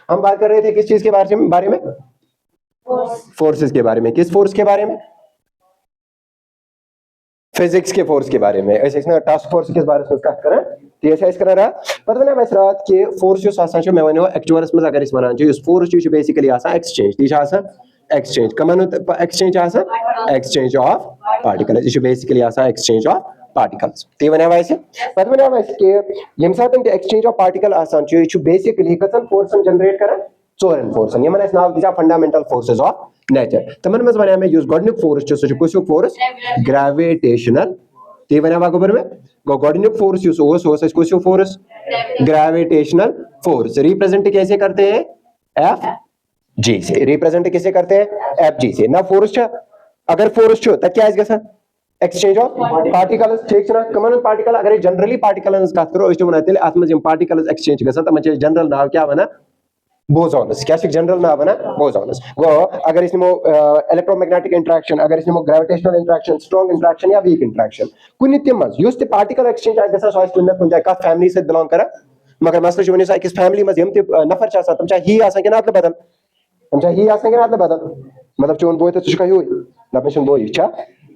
हम बात कर रहे थे किस चीज के बारे में? फोर्सेस के बारे में। किस फोर्स के बारे में? फिजिक्स के फोर्स के बारे में। ऐसे इसने टास्क फोर्स किस बारे में कथ कर ऐसे कर पता वन अस रात कि फोर्स मे वो एक्चुअलस मज अगर one force basically exchange exchange common exchange exchange of particles यह बेसिकली एक्सचेंज ऑफ पार्टिकल्स ती वन पता वन कि यम सात एक्सचेंज ऑफ पार्टिकल बेसिकली कन फोर्सन जनरेट कर चोरन फोर्सन यमन नाव दिया फंडामेंटल फोर्सेस ऑफ नेचर तमन मज वन मे गोडनुक फोर्स सह फोर्स ग्रेविटेशनल ती वन गोबर में गो गोडनुक फोर्स कुछ फोर्स ग्रेविटेशनल फोर्स रिप्रेजेंट कैसे करते हैं? एफ जी से रिप्रेजेंट कैसे करते हैं? एफ जी से ना फोर्स अगर फोर्स तब क्या गया एक्सचेंज ऑफ पार्टिकल्स ठीक ना कमन पार्टिकल अगर जनरली पार्टिकल कत करो अत मज पार्टिकल्स एक्सचेंज गसान तमन जनरल नाव क्या वन बोसॉन्स क्या जनरल नाव वन बोसॉन्स गो अगर नमो इलेक्ट्रोमैग्नेटिक इंटरेक्शन अगर नमो ग्रेविटेशनल इंटरेक्शन स्ट्रांग इंटरेक्शन या वीक इंटरेक्शन कुन तज पार्टिकल एक्सचेंज गसान कुन कुन कत फैमिली से बिलोंग कर मगर मसल वन अकिस फैमिली मज नफर तम ही कि अदल बदल तम ही कि अदल बदल मतलब चोन बोय तो ह्यू दप बोय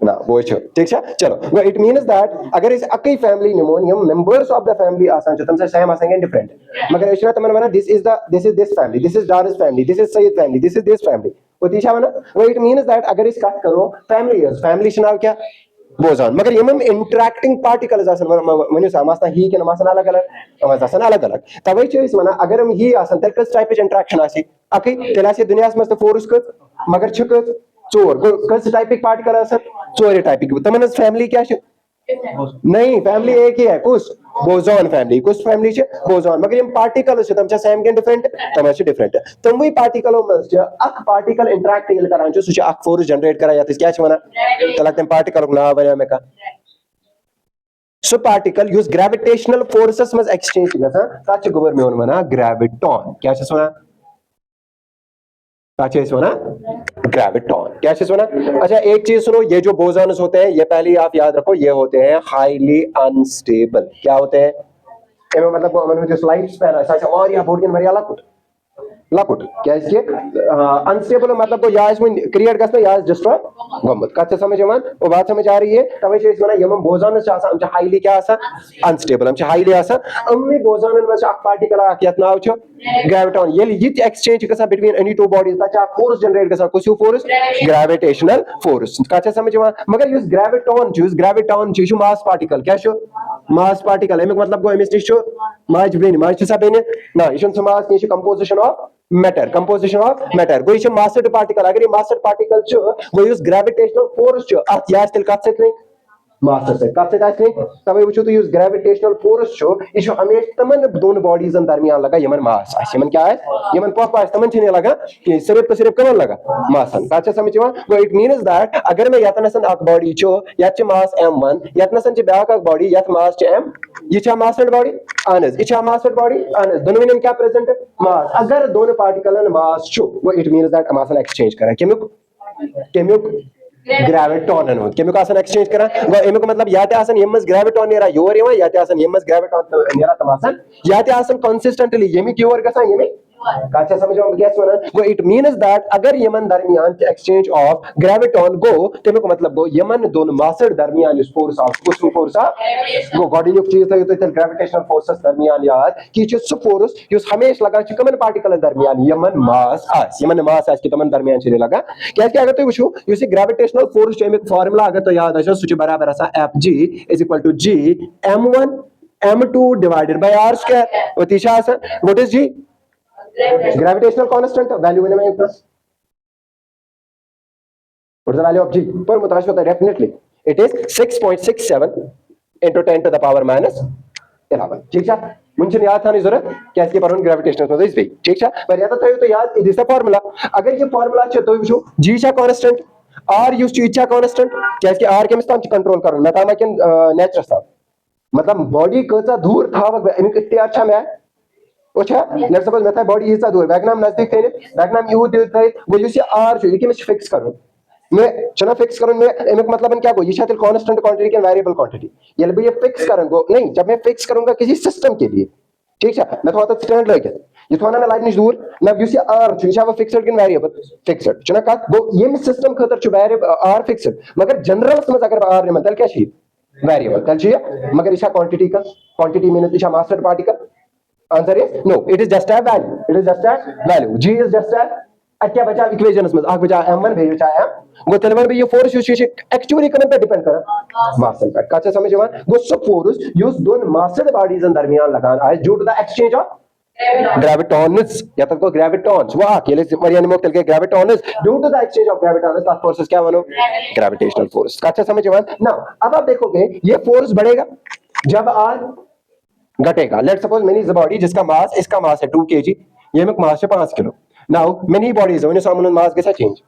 ना वो ठीक चलो इट मीन्स दैट अगर अकई फैमिली निमो यम मेंबर्स ऑफ द फैमिली तम सेम डिफरेंट मगर तमन one this is this family this is डारिस family this is Saeed family this is this family वो तीछा वन वो इट मीन्स दैट अगर कत करो फैमिली नाव क्या बोसॉन मगर यम इंटरेक्टिंग पार्टिकल्स वन ही कि अलग अलग अलग अलग तवे वन अगर हम ही तेल कस टाइप इंटरेक्शन अकई तेल दुनिया मज फोर्स कत मगर कत चोर कस टाइपिक पार्टिकल चोर टाइपिक तमन फैमिली क्या नहीं फैमिली एक ही है कुछ बोसॉन फैमिली कुछ फैमिली बोसॉन मगर यम पार्टिकल तम सेम के डिफरेंट तम डिफरेंट तमवे पार्टिकलो मज अक पार्टिकल इंटरेक्ट करान सह फोर्स जनरेट कर क्या वन तल तम पार्टिकल नाव वन मे so particle use gravitational forces मज एक्सचेंज गसान तथ गोबर मे वन ग्रेविटॉन क्या वन ग्रेविटॉन क्या वन अच्छा एक चीज सुनो ये जो बोसॉन्स होते हैं ये पहले आप याद रखो ये होते हैं हाईली अनस्टेबल क्या होते हैं मतलब लाइफ स्पैन और या बोर्ड मरिया लकुट क्या अनस्टेबल मतलब क्रिएट गो या डिस्ट्रॉय गोमुत कत समझ वो बात समझ आ रही है तवे वन यम बोसॉन्स हाईली क्या अनस्टेबल हाईली अम्मे बोसॉन मज पार्टिकल ये नाव ग्रेविटॉन ये एक्सचेंज गसान बिटवीन एनी टू बॉडीज तक फोर्स जनरेट गसान कुछ फोर्स ग्रेविटेशनल फोर्स कत समझ मगर ग्रेविटॉन मास पार्टिकल क्या मास पार्टिकल अमुक मतलब गो अमिस नश माज बेन सा बेन ना यह मास कह कंपोजिशन ऑफ मैटर गो यह मास्ड पार्टिकल अगर यह मास्ड पार्टिकल गो ग्रेविटेशनल फोर्स तेल कत कत तवे वो तो ग्रेविटेशनल फोर्स यह हमेशा तमन दोन बॉडीजन दरमियान लगा यमन मास क्या यमन पफ तमन लगा सिर्फ तो सिर्फ कमन लगा मासन कत समझ गो इट मीन्स दैट अगर मैं यतन बॉडी ये मास m1 यतन ब्या बॉडी ये मास m यह मास्ड बॉडी अहन यह मास्ड बॉडी अहन दोनों क्या प्रेजेंट मास अगर दोनों पार्टिकल मास वो it means that mass exchange कर कमुक ग्रेविटॉन कमुक एक्सचेंज कर मतलब या यम ग्रेविटॉन नेरा योर या यम ग्रेविटॉन नेरा तम या कंसिस्टेंटली यमिक योर गसान यमिक कत समझ गो इट मीन्स दैट अगर यमन दरमियान एक्सचेंज ऑफ ग्रेविटॉन गो तमुक मतलब गो यमन दोन मासड दरमियान फोर्स गो गोडनुक चीज थो ग्रेविटेशनल फोर्स दरमियान याद कि सह फोर्स हमेशा लगा कमन पार्टिकल दरमियान यमन मास कि तमन दरमियान लगा क्या अगर तुम वो ग्रेविटेशनल फोर्स अमुक फार्मूला अगर तुम याद सह बराबर F G is equal to G m1 m2 divided by r square वो तीछा what is G gravitational constant value when I plus what is the value of g पर मुताबिक होता है definitely it is 6.67 into 10 to the power minus 11 ठीक है मुझे याद था नहीं जरूरत क्या इसके पर ग्रेविटेशनल फोर्स इज ठीक है पर याद था तो याद इज द फार्मूला अगर ये फार्मूला छ तो वो g छा कांस्टेंट r यूज टू इच्छा कांस्टेंट क्या इसके r के मिस्तान कंट्रोल करो मैं तामा के नेचर सा मतलब बॉडी कचा दूर था अमिक इतने अच्छा मैं अच्छा लेट्स सपोज मैं बॉडी इज दूर बैगनाम नजदीक थे बैगनाम यू दे वो जो से आर जो ये मैं फिक्स करूं मैं चना फिक्स करूं मैं एमक मतलब क्या को ये शायद कांस्टेंट क्वांटिटी के वेरिएबल क्वांटिटी ये फिक्स करूंगा नहीं जब मैं फिक्स करूंगा किसी सिस्टम के लिए ठीक है मैं तो स्टैंड लेके ये थोड़ा ना लाइट निश दूर ना युस ये आर छु यह फिक्स्ड किन वेरिएबल फिक्स्ड छु ना कत गो ये सिस्टम खतर छु वेरिएबल आर फिक्स्ड मगर जनरल में अगर आर निमन तल क्या छी वेरिएबल तल छी मगर यह क्वांटिटी का क्वांटिटी मीन यह master particle answer is no it is just a value it is just a value G is just a क्या बचा इक्वेशंस में आग बचा m1 बे बचा m गो तेलवन भी ये फोर्स यूज एक्चुअली कमन पे डिपेंड कर मास पे काचा समझ में गो सब फोर्स यूज दोन मास्टर बॉडीज दरमियान लगान आए due to the exchange of gravitons या तक को ग्रेविटॉन्स वो अकेले मरियान मोक तल के gravitons due to the exchange of gravitons that forces क्या बनो ग्रेविटेशनल फोर्स काचा समझ में ना अब आप देखोगे ये फोर्स बढ़ेगा जब आर घटेगा let suppose many is a body जिसका मास इसका मास है 2 kg ये में मास है 5 kilo now many bodies when सामने मास गसा चेंज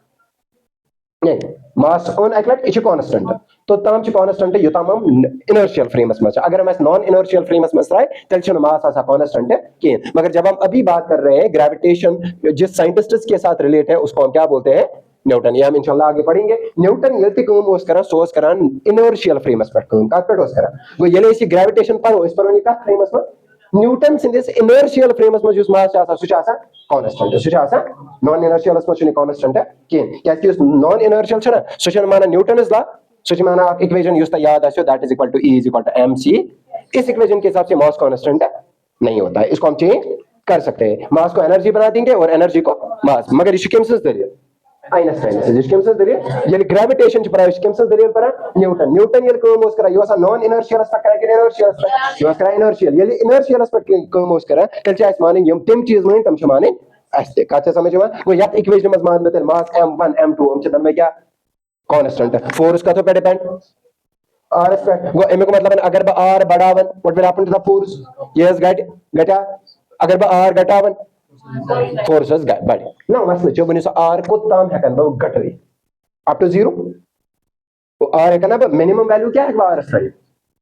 नहीं मास ऑन एक्लेट इच कांस्टेंट तो तमाम कांस्टेंट है युतम इनर्शियल फ्रेमस में अगर हम नॉन इनर्शियल फ्रेमस में राय तेल मास ऐसा कांस्टेंट है कि मगर जब हम अभी बात कर रहे हैं ग्रेविटेशन जिस साइंटिस्ट के साथ रिलेट है उसको हम क्या बोलते हैं न्यूटन ये हम इंशाल्लाह आगे पढ़ेंगे न्यूटन ये कम ओस करा सोस करा इनर्शियल फ्रेमस पर कम का पेट ओस करा वो ये इसी ग्रेविटेशन पर इस पर का फ्रेमस में न्यूटन सिंदिस इनर्शियल फ्रेमस में जुस मास आसा सुच आसा कांस्टेंट सुच आसा नॉन इनर्शियल में सुच कांस्टेंट है कि क्या कि नॉन इनर्शियल छ ना सुच माना न्यूटन इज ला सुच माना इक्वेशन यूज याद आसो that is equal to E is equal to mc इस इक्वेशन के हिसाब से मास कांस्टेंट नहीं होता है इसको हम चेंज कर सकते हैं मास को एनर्जी बना देंगे और एनर्जी को मास मगर इसके केम से जरिए आइंस्टाइन से जिसके से जरिए ये ग्रेविटेशन पर इसके से जरिए पर न्यूटन न्यूटन ये को मोस करा यो सा नॉन इनर्शियल एस्पेक्ट करा कि इनर्शियल यो करा इनर्शियल ये इनर्शियल एस्पेक्ट को मोस करा कल चाहे माने यम टिम चीज में तम माने ऐसे काचा समझ में वो या इक्वेशन में मान लेते मास m1 m2 हम चदन में क्या कांस्टेंट है फोर्स का तो पे डिपेंड r एस्पेक्ट वो m को मतलब अगर r बढ़ावन what will happen to the force yes घटा अगर r घटावन फोर्सेस बढ़े ना मसले जो बने आर को ताम हेकन वो घट रही अप टू 0 वो आर हेकन अब मिनिमम वैल्यू क्या है आर एस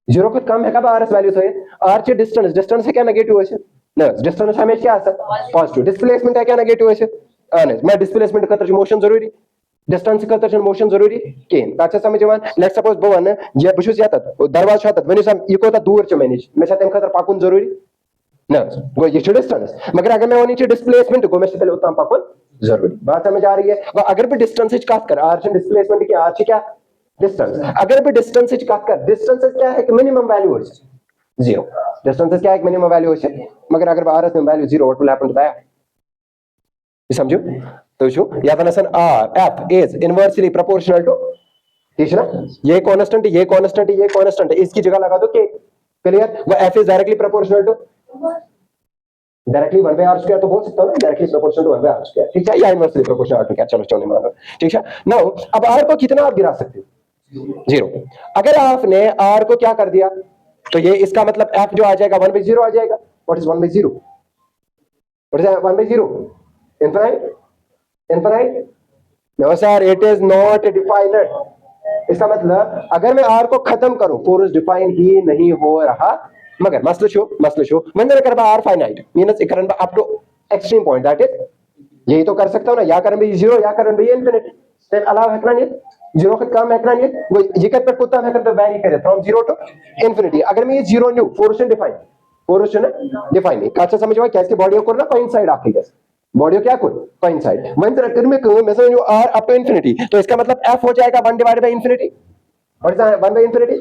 0 को कम है कब आर एस वैल्यू तो आर से डिस्टेंस है क्या नेगेटिव है ना डिस्टेंस हमेशा क्या है पॉजिटिव डिस्प्लेसमेंट है क्या नेगेटिव है आने मैं डिस्प्लेसमेंट का तरह मोशन जरूरी डिस्टेंस का तरह मोशन जरूरी केन अच्छा समझ वन लेट्स सपोज बोवन ये बुशुस यात दरवाजा शात वनी सम इको ता दूर च मैनेज मैं साथ खतर पाकुन जरूरी ना वो ये डिस्टेंस मगर अगर मैं वो नीचे डिस्प्लेसमेंट को मैं से पहले उतना पाकुन जरूरी बात समझ आ रही है वो अगर भी डिस्टेंस इच काट कर आर से डिस्प्लेसमेंट की आर से क्या डिस्टेंस अगर भी डिस्टेंस इच काट कर डिस्टेंस क्या है कि मिनिमम वैल्यू है 0 डिस्टेंस क्या है मिनिमम वैल्यू है मगर अगर आर एस में value 0 what will happen to that समझो तो शो या तनसन R F is inversely proportional to ठीक है ना ये कांस्टेंट ये कांस्टेंट ये कांस्टेंट इसकी जगह लगा दो के क्लियर वो F is directly proportional to directly 1 by r square तो बोल सकता हूं ना directly proportional to 1 by r square ठीक है या इनवर्सली प्रोपोर्शनल टू क्या चलो चलो मान लो ठीक है नाउ अब r को कितना आप गिरा सकते हो 0 अगर आपने r को क्या कर दिया तो ये इसका मतलब f जो आ जाएगा 1 by 0 आ जाएगा what is 1 by 0 what is 1 by 0 infinite no sir it is not definite इसका मतलब अगर मैं r को खत्म करूं फोर्स डिफाइन ही नहीं हो रहा मगर मसला शो मंदर करबा r फाइनाइट मींस इकरन up to extreme point that is यही तो कर सकता हूं ना या करन भी 0 या करन भी इनफिनिटी देन अलाउ है नहीं 0 का कम है नहीं वो ये कर पे कुत्ता है कर वेरी करे फ्रॉम 0 टू इनफिनिटी अगर मैं ये 0 न्यू फोर्स डिफाइन नहीं काचा समझ में क्या इसकी बॉडी को ना कोइंसाइड आखिरी कैसे बॉडी क्या कोई कोइंसाइड वन तरह में कहूं मैं समझो r अप टू इनफिनिटी तो इसका मतलब f हो जाएगा 1 divided by infinity what is 1 by infinity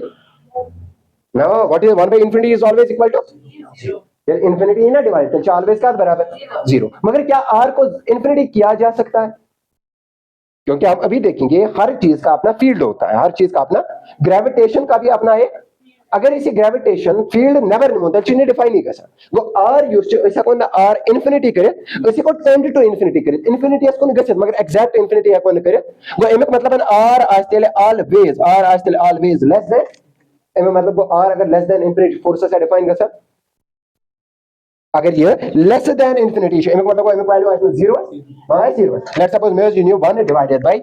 now what is 1 by infinity is always equal to 0 infinity ही ना डिवाइड तो ऑलवेज का बराबर 0 मगर क्या r को इनफिनिटी किया जा सकता है क्योंकि आप अभी देखेंगे हर चीज का अपना फील्ड होता है हर चीज का अपना ग्रेविटेशन का भी अपना है अगर इसी ग्रेविटेशन फील्ड नेवर होता चीज डिफाइन नहीं कर सकता वो r यूज ऐसा कौन r इनफिनिटी करे इसी को टेंड टू इनफिनिटी करे इनफिनिटी इसको नहीं गछत मगर एग्जैक्ट इनफिनिटी है कौन करे वो एमक मतलब r आस्तेले ऑलवेज लेस देन एमक मतलब वो r अगर लेस देन इनफिनिटी फोर्स से डिफाइन कर सकता अगर ये लेस देन इनफिनिटी है एमक मतलब वो एमक वैल्यू है 0 हां 0 लेट्स सपोज मैं use 1 divided by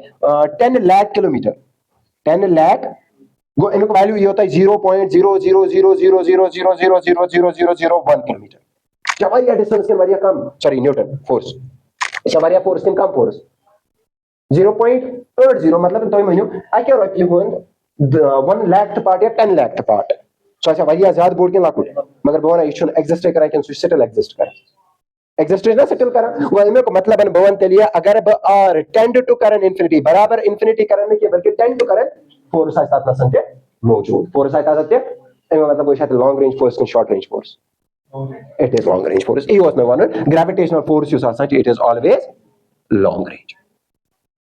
10 lakh kilometre 10 lakh वो इनका वैल्यू ये होता है 0.0000000000001 किलोमीटर जब ये डिस्टेंस के वारिया कम सॉरी न्यूटन फोर्स इसका वारिया फोर्स किन कम फोर्स 0.80 मतलब तो महीनों I can write you 1 lakh part या 10 लाख पार्ट सो ऐसा वारिया ज्यादा बोर्ड के लाख मगर बोना इशू एग्जिस्ट कर I can switch settle exist कर एग्जिस्टेंस ना सेटल करा वो एमे को मतलब है भवन तेलिए अगर ब R tend to current infinity बराबर इंफिनिटी करंट के बल्कि टेंड टू करंट फोर्स आयता प्लस मौजूद फोर्स आयता सत्य एमे मतलब वो शायद लॉन्ग रेंज फोर्स और short range force it is long range force ये was my one gravitational force use आसान it is always long range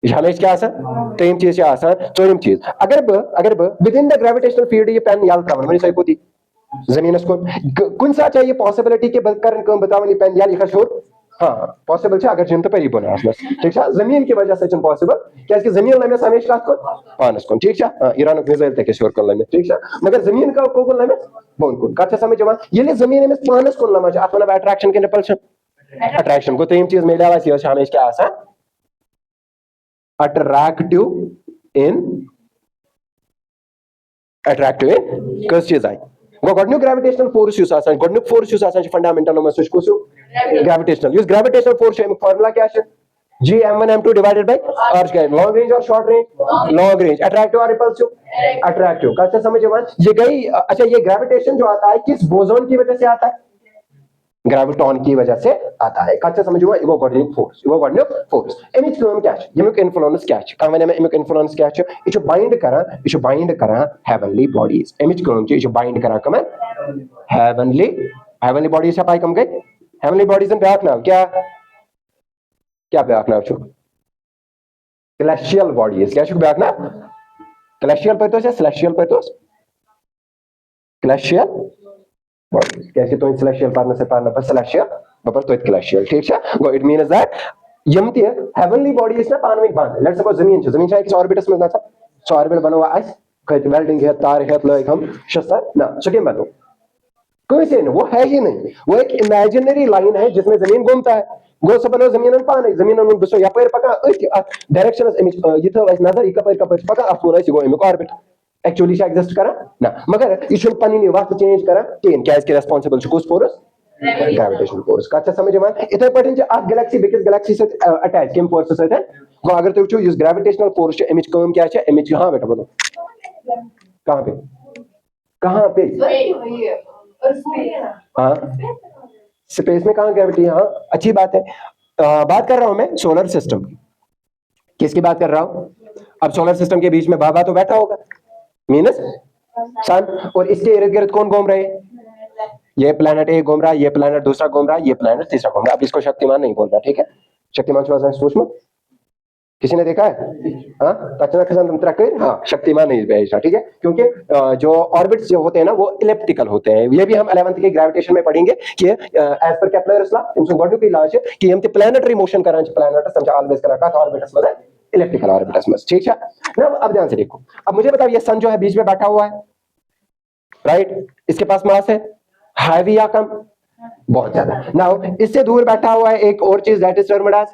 ये हमेशा क्या आसान तीन चीज आसान चौथी चीज अगर ब within the gravitational field ये पेन याद करना मैंने सही पोती जमीन को कौन सा चाहिए पॉसिबिलिटी के करंट कम बताओ नहीं पेन याद लिखा छोड़ हाँ पॉसिबल है अगर जिन तो परी बना आसमस ठीक है जमीन की वजह से पॉसिबल क्या इसकी जमीन लमे हमेशा को पानस को ठीक है ईरान को मिसाइल तक श्योर कर लेंगे ठीक है मगर जमीन का को लमे बोन को कच्चा समझ जमा ये ले जमीन में पानस को लमा है मतलब अट्रैक्शन के रिपल्शन अट्रैक्शन को तीन चीज मिला है ये हमेशा क्या आसा अट्रैक्टिव इन कस चीज आई वो गॉडन्यू ग्रेविटेशनल फोर्स यूज आसान गॉडन्यू फोर्स यूज आसान फंडामेंटल में कुछ कुछ ग्रेविटेशनल यूज ग्रेविटेशनल फोर्स है फार्मूला क्या है g m1 m2 divided by r square long range और short range long range attractive और रिपल्सिव अट्रैक्टिव कैसे समझे मान ये गई अच्छा ये ग्रेविटेशन जो आता है किस बोसोन की वजह से आता है ग्रेविटॉन की वजह से आता है कैसे समझो वो गॉडन्यू फोर्स इमेज को हम क्या है इमेज इन्फ्लुएंस क्या है का मैंने इमेज इन्फ्लुएंस क्या है ये बाइंड करा हेवनली बॉडीज इमेज को हम जो बाइंड करा कम हेवनली बॉडीज से पाई कम गए heavenly bodies in back now क्या ब्याक नाउ छु celestial bodies क्या छु ब्याक ना celestial पर तो है celestial पर तो celestial bodies कैसे तो celestial पारना पर celestial पर तो celestial ठीक है गो इट मींस दैट यमती हेवनली बॉडीज ना पान में बांध लेट्स सपोज जमीन है किस ऑर्बिटस में ना था सो ऑर्बिट बना हुआ है कोई वेल्डिंग है तार है लाइक हम शस्त्र ना सके बनो कोई से नहीं वो है ही नहीं वो एक इमेजिनरी लाइन है जिसमें जमीन घूमता है गो सब बनो जमीन पान जमीन बसो यपर पका डायरेक्शन ये तो नजर यपर पका अफोन गो अमुक ऑर्बिट एक्चुअली एग्जिस्ट करा ना मगर यह पनी वक्त चेंज करा कहें क्या रेस्पॉन्सिबल कुछ फोर्स ग्रेविटेशनल फोर्स कच्चा समझ इथे पे गैलेक्सी बिकिस गैलेक्सी से अटैच कम फोर्स सत गो अगर तुम वो ग्रेविटेशनल फोर्स अमिच कम क्या अमिच हाँ बेटा बोलो कहाँ पे हाँ स्पेस में कहाँ ग्रेविटी हाँ अच्छी बात है बात कर रहा हूं मैं सोलर सिस्टम की किसकी बात कर रहा हूं अब सोलर सिस्टम के बीच में बाबा तो बैठा होगा मीनस सन और इसके इर्द गिर्द कौन घूम रहे हैं ये प्लेनेट एक घूम रहा है ये प्लेनेट दूसरा घूम रहा है ये प्लेनेट तीसरा घूम रहा है अब इसको शक्तिमान नहीं बोल रहा ठीक है शक्तिमान सूक्ष्म किसी ने देखा है हाँ शक्तिमान नहीं भेजना ठीक है क्योंकि जो ऑर्बिट्स जो होते हैं ना वो इलिप्टिकल होते हैं ये भी हम 11th के ग्रेविटेशन में पढ़ेंगे कि एज पर केप्लर's लॉ इनसे गॉड की लॉ है कि हम प्लैनेटरी मोशन करें प्लैनेट समझ ऑलवेज करा का ऑर्बिट्स में इलिप्टिकल ऑर्बिट्स में ठीक है ना अब ध्यान से देखो अब मुझे बताओ ये सन जो है बीच में बैठा हुआ है राइट इसके पास मास है हैवी या कम बहुत ज्यादा नाउ इससे दूर बैठा हुआ है एक और चीज that is termed as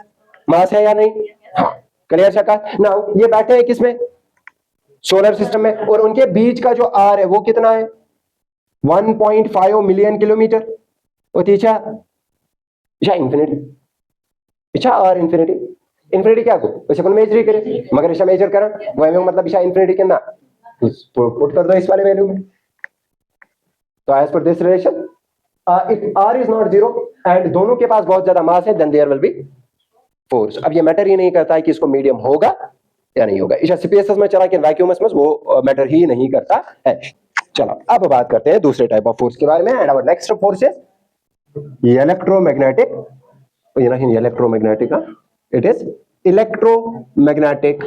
mass है या नहीं हाँ क्लियर शका नाउ ये बैठे हैं किसमें सोलर सिस्टम में और उनके बीच का जो आर है वो कितना है 1.5 मिलियन किलोमीटर और तीसरा इंफिनिटी इच्छा आर इंफिनिटी क्या को वैसे कौन मेजर करे मगर इच्छा मेजर करा वह मतलब इच्छा इंफिनिटी कितना पुट कर दो इस वाले वैल्यू में तो as per this relation if R is not zero and दोनों के पास बहुत ज्यादा मास है then there will be force अब ये मैटर ही नहीं करता है कि इसको मीडियम होगा या नहीं होगा इस स्पेस में चला कि वैक्यूम में वो मैटर ही नहीं करता है चलो अब बात करते हैं दूसरे टाइप ऑफ फोर्स के बारे में and our next force is electromagnetic it is electromagnetic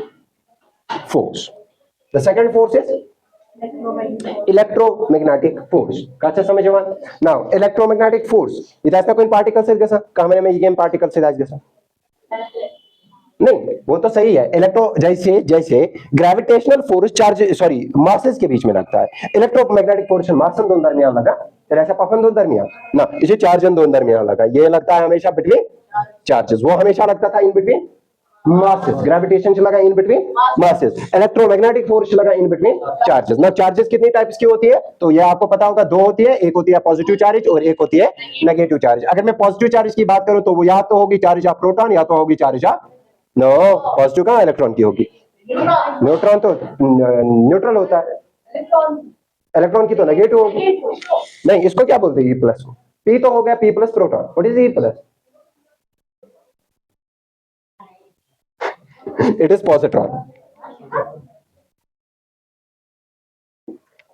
force the second force is electromagnetic force कैसे समझे नाउ इलेक्ट्रोमैग्नेटिक फोर्स इधर से कोई पार्टिकल से कैसा कहां में ये गेम पार्टिकल से कैसा नहीं वो तो सही है इलेक्ट्रो जैसे ग्रेविटेशनल फोर्स चार्ज मासेस के बीच में लगता है इलेक्ट्रोमैग्नेटिक फोर्स मासन दोनों दरमियान लगा फिर ऐसा पफन दोनों दरमियान ना इसे चार्जन दोनों दरमियान लगा ये लगता है हमेशा बिटवीन चार्जेस वो हमेशा लगता था इन बिटवीन मासेस ग्रेविटेशन लगा in between masses electromagnetic force लगा इन बिटवीन चार्जेस ना चार्जेस कितनी टाइप्स की होती है तो ये आपको पता होगा दो होती है एक होती है पॉजिटिव चार्ज और एक होती है नेगेटिव चार्ज अगर मैं पॉजिटिव चार्ज की बात करूं तो वो या तो होगी चार्ज ऑफ प्रोटॉन या तो होगी चार्ज ऑफ नो पॉजिटिव कहां इलेक्ट्रॉन की होगी न्यूट्रॉन तो न्यूट्रल होता है इलेक्ट्रॉन की तो नेगेटिव होगी नहीं इसको क्या बोलते हैं ई प्लस को पी तो हो गया P plus proton what is E plus it is positron.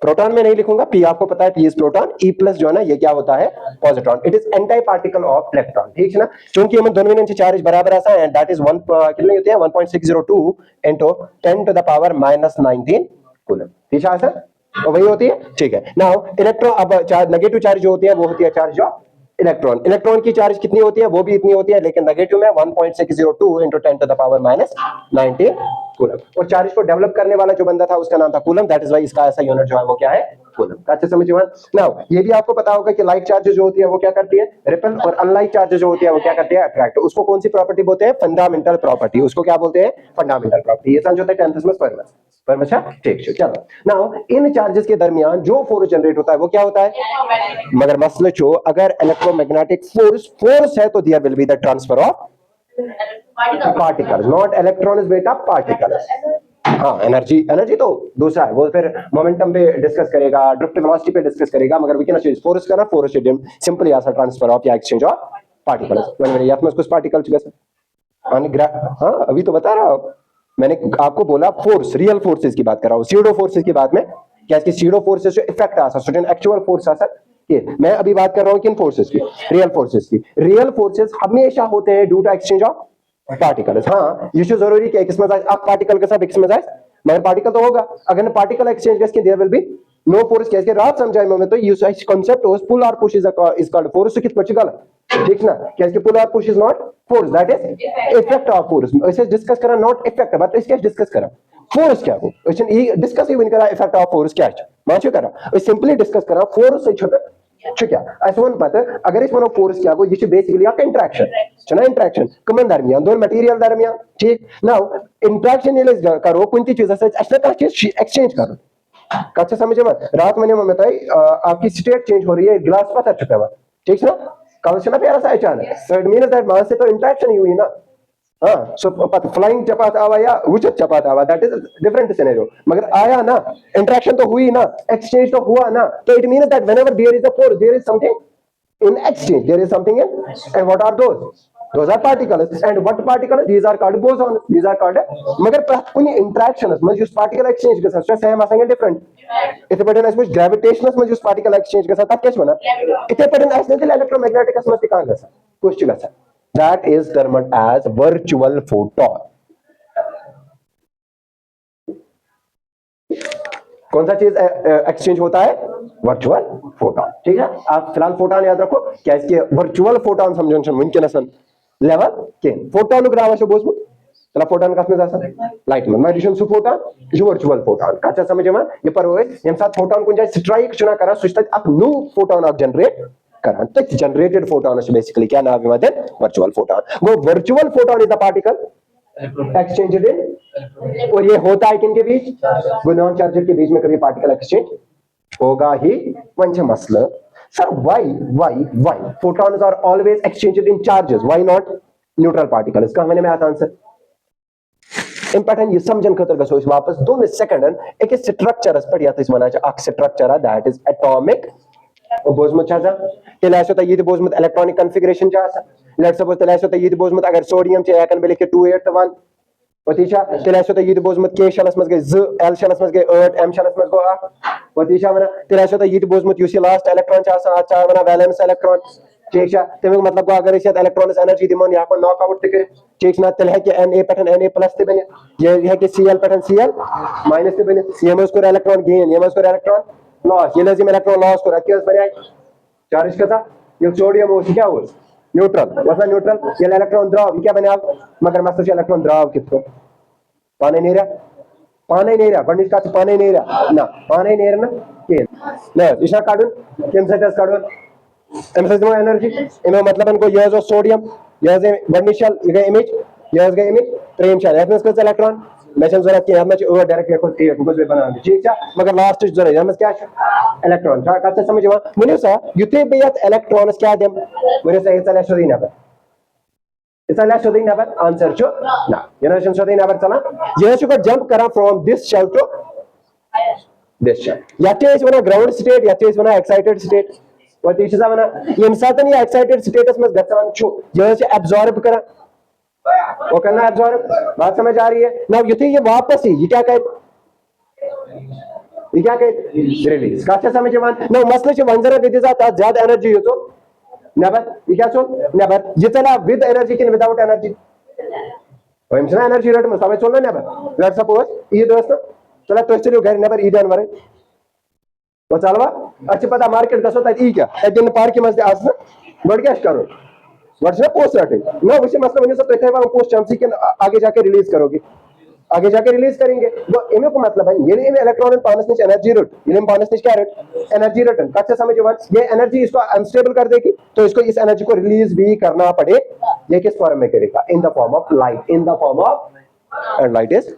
Proton में नहीं लिखूंगा, पी आपको पता है, P is proton, E plus जो है ना ये क्या होता है, positron. It is anti particle of electron, ठीक है ना, क्योंकि हम दोनों में चार्ज बराबर ऐसा है, दैट इज 1 कितने होते हैं 1.602 into 10 to the power -19 coulomb, ठीक है सर, तो वही होती है, ठीक है। नाउ इलेक्ट्रॉन, अब चार्ज नेगेटिव चार्ज जो होती है वो होती है चार्ज जो इलेक्ट्रॉन, इलेक्ट्रॉन की चार्ज कितनी होती है, वो भी इतनी होती है, लेकिन नेगेटिव में 1.602 into 10 to the power -19 coulomb. और चार्ज को डेवलप करने वाला जो बंदा था उसका नाम था कूलम, दैट इज व्हाई इसका ऐसा यूनिट जो है वो क्या है, कूलम। अच्छे समझिए। नाउ ये भी आपको पता होगा कि लाइक चार्ज जो होती है वो क्या करती है, रिपल, और अनलाइक चार्ज जो होती है वो क्या करती है, अट्रैक्ट। उसको कौन सी प्रॉपर्टी बोलते हैं, फंडामेंटल प्रॉपर्टी, उसको क्या बोलते हैं, फंडामेंटल प्रॉपर्टी। ये समझ होता है 10th में स्पर्मस परमचा, ठीक है। चलो नाउ इन चार्जेस के दरमियान जो फोर्स जनरेट होता है वो क्या होता है, मगर मसले जो अगर इलेक्ट्रोमैग्नेटिक फोर्स है तो there will be the transfer of particles, not electrons बेटा, पार्टिकल्स। हाँ, एनर्जी तो दूसरा है, वो फिर मोमेंटम पे डिस्कस करेगा, ड्रिफ्ट वेलोसिटी पे डिस्कस करेगा, मगर वी कैन चेंज फोर्स का ना, फोर्स सिंपली ऐसा ट्रांसफर ऑफ या एक्सचेंज ऑफ पार्टिकल्स। मैंने याद में कुछ पार्टिकल्स जैसे, हाँ अभी तो बता रहा हूं मैंने आपको बोला, फोर्स रियल फोर्सेस की बात कर रहा हूँ, सीडो फोर्सेस की बात में, क्या इसकी सीडो फोर्सेस जो इफेक्ट आ सकता है, एक्चुअल फोर्स आ सकता है, मैं अभी बात कर रहा हूँ किन फोर्सेस की, रियल फोर्सेस की। रियल फोर्सेस हमेशा होते हैं due to exchange of particles. हाँ ये जरूरी क्या है, आप पार्टिकल के साथ एक्सचेंज, मगर पार्टिकल तो होगा, अगर पार्टिकल एक्सचेंज करके there will be no force. कैसे रात समझाए मैं तो यूज कांसेप्ट ऑफ पुल और पुश इज कॉल्ड फोर्स, किस पक्ष गलत, ठीक ना, कैसे पुल और push is not force, that is effect of force. ऐसे डिस्कस करा नॉट इफेक्ट, बट इसके डिस्कस करा फोर्स क्या हो, ऐसे डिस्कस इवन करा इफेक्ट ऑफ फोर्स क्या है, मानছো करा सिंपली डिस्कस करा फोर्स से छोटा ठीक है। ऐसा वन पता अगर इस फोर्स क्या हो, ये बेसिकली आपका इंटरेक्शन चना, इंटरेक्शन कमन दरमियान दोन मटेरियल दरमियान, ठीक नाउ इंटरेक्शन ये करो कुछ चीज एक्सचेंज करो, कच्चा समझे मत। रात मैंने आपकी स्टेट चेंज हो रही है, गिलास पता चुका है, ठीक है ना, कल से ना प्यारा सा अचानक, सो इट मींस दैट वहां से तो इंटरेक्शन ही हुई ना, हाँ सो फ्लाइंग चपात आवा या उजत चपात आवा, दैट इज डिफरेंट सिनेरियो, मगर आया ना, इंटरेक्शन तो हुई ना, एक्सचेंज तो हुआ ना, तो it means that whenever there is a force there is something in exchange, there is something in, and what are those are particles, and what particles, these are called bosons, these are called, मगर कुछ interaction में जो particle exchange के साथ same आसेंगे different, इथे पटन ऐसे gravitational में जो पार्टिकल एक्सचेंज के साथ क्या बना, इथे पटन ऐसे इलेक्ट्रोमैग्नेटिक में कहां गया कुछ चीज ऐसा, that is termed as virtual photon। कौन सा चीज एक्सचेंज होता है, वर्चुअल फोटोन, ठीक है। आप फिलहाल फोटोन याद रखो, क्या इसके वर्चुअल फोटोन समझो मुमकिन लेवल के फोटोन ग्रावा से बोझ चला, फोटोन का लाइट में मेडिशन सु फोटोन जो वर्चुअल फोटोन का अच्छा समझे में ये पर होए हम साथ फोटोन को जाए स्ट्राइक चुना करा सुस्ता आप न्यू फोटोन आप जनरेट करा, तो जनरेटेड फोटोन से बेसिकली क्या नाम है वर्चुअल फोटोन। वो virtual photon is the particle exchanged in, और ये होता है किन के बीच, नॉन चार्जर के बीच में कभी पार्टिकल एक्सचेंज होगा ही। वंशा मसला sir why photons are always exchanged in charges, why not neutral particle, इसका मैंने आंसर इंपॉर्टेंट ये समझन खतर गसो इस वापस 2 सेकंड एक स्ट्रक्चर पर या तो इस मना अख स्ट्रक्चर दैट इज एटॉमिक बोझमत छा तेलासो त ये बोझमत इलेक्ट्रॉनिक कॉन्फ़िगरेशन छा लेट्स सपोज तेलासो त ये बोझमत अगर सोडियम छ एकन बेले के 281 वतीशा तेलासो त ये बोझमत के शलस मस गए ज एल शलस मस गए 8 एम शलस मस गो वतीशा मना तेलासो त ये बोझमत यूसी लास्ट इलेक्ट्रॉन छा अच्छा मना वैलेंस इलेक्ट्रॉन ठीक है, तमें मतलब को अगर इस इलेक्ट्रॉन्स एनर्जी दिमोन यहाँ पर नॉकआउट तक ठीक ना तल है कि Na पैटर्न Na प्लस ते बने, ये है कि Cl पैटर्न Cl माइनस ते बने, ये में उसको इलेक्ट्रॉन गेन, ये में उसको इलेक्ट्रॉन लॉस, ये लजीम इलेक्ट्रॉन लॉस को रखिए उस बने चार्ज का था ये सोडियम हो क्या हो न्यूट्रल, वैसा न्यूट्रल ये इलेक्ट्रॉन द्रव क्या बने आप, मगर मस्त इलेक्ट्रॉन द्रव किसको पानी नहीं रहा बंडिस का पानी नहीं रहा ना, पानी नहीं रहा ना के ना इशा कार्डन केमसेटस कार्डन एमएसएस एनर्जी इनमें मतलब इनको यह जो सोडियम यह जो बेनिशियल ये इमेज यह जो इमेज ट्रेन शायद एफएस का इलेक्ट्रॉन मैसेज जरूरत के हमने ओवर डायरेक्ट लिखो ए गूगल पे बना ठीक है, मगर लास्ट जरूरत है क्या इलेक्ट्रॉन का कैसे समझवा मुने सा युते बेयत इलेक्ट्रॉन्स क्या देम मुने सा इतना शोधीना पर इतना शोधीना पर आंसर जो ना जनरेशन शोधीना पर चला ये जो जंप करा from this shell to this shell याते इस बना ग्राउंड स्टेट याते इस बना एक्साइटेड स्टेट वह तीसरा बना ये साथ नहीं एक्साइटेड स्टेटस में गतवान छु जो से एब्जॉर्ब करा वो करना एब्जॉर्ब। बात समझ आ रही है ना? ये वापस ही ये क्या कहे, ये क्या कहे, रिलीज। कत समझ ना मसले वन जरा ज्यादा एनर्जी तो नबर यह क्या नबर यह चला विद एनर्जी कि विदाउट एनर्जी एनर्जी रट तवे चल ना नबर लेट सपोज ईद चला तुम चलो घर नबर ईद वर वो चलवा अच्छे पता मार्केट गो तक यी क्या दिन पार्क मज गो क्या करो गो पोस्ट रट ना वो मसला वन तुम थवा पोस्ट चमसी कि आगे जाके रिलीज करोगे, आगे जाके रिलीज करेंगे। वो अमुक मतलब है ये इलेक्ट्रॉन पानस निश एनर्जी रट ये पानस निश क्या रट एनर्जी रटन कत समझ ये एनर्जी इसको अनस्टेबल कर देगी तो इसको इस एनर्जी को रिलीज भी करना पड़े। ये किस फॉर्म में करेगा? In the form of light, in the form of and light is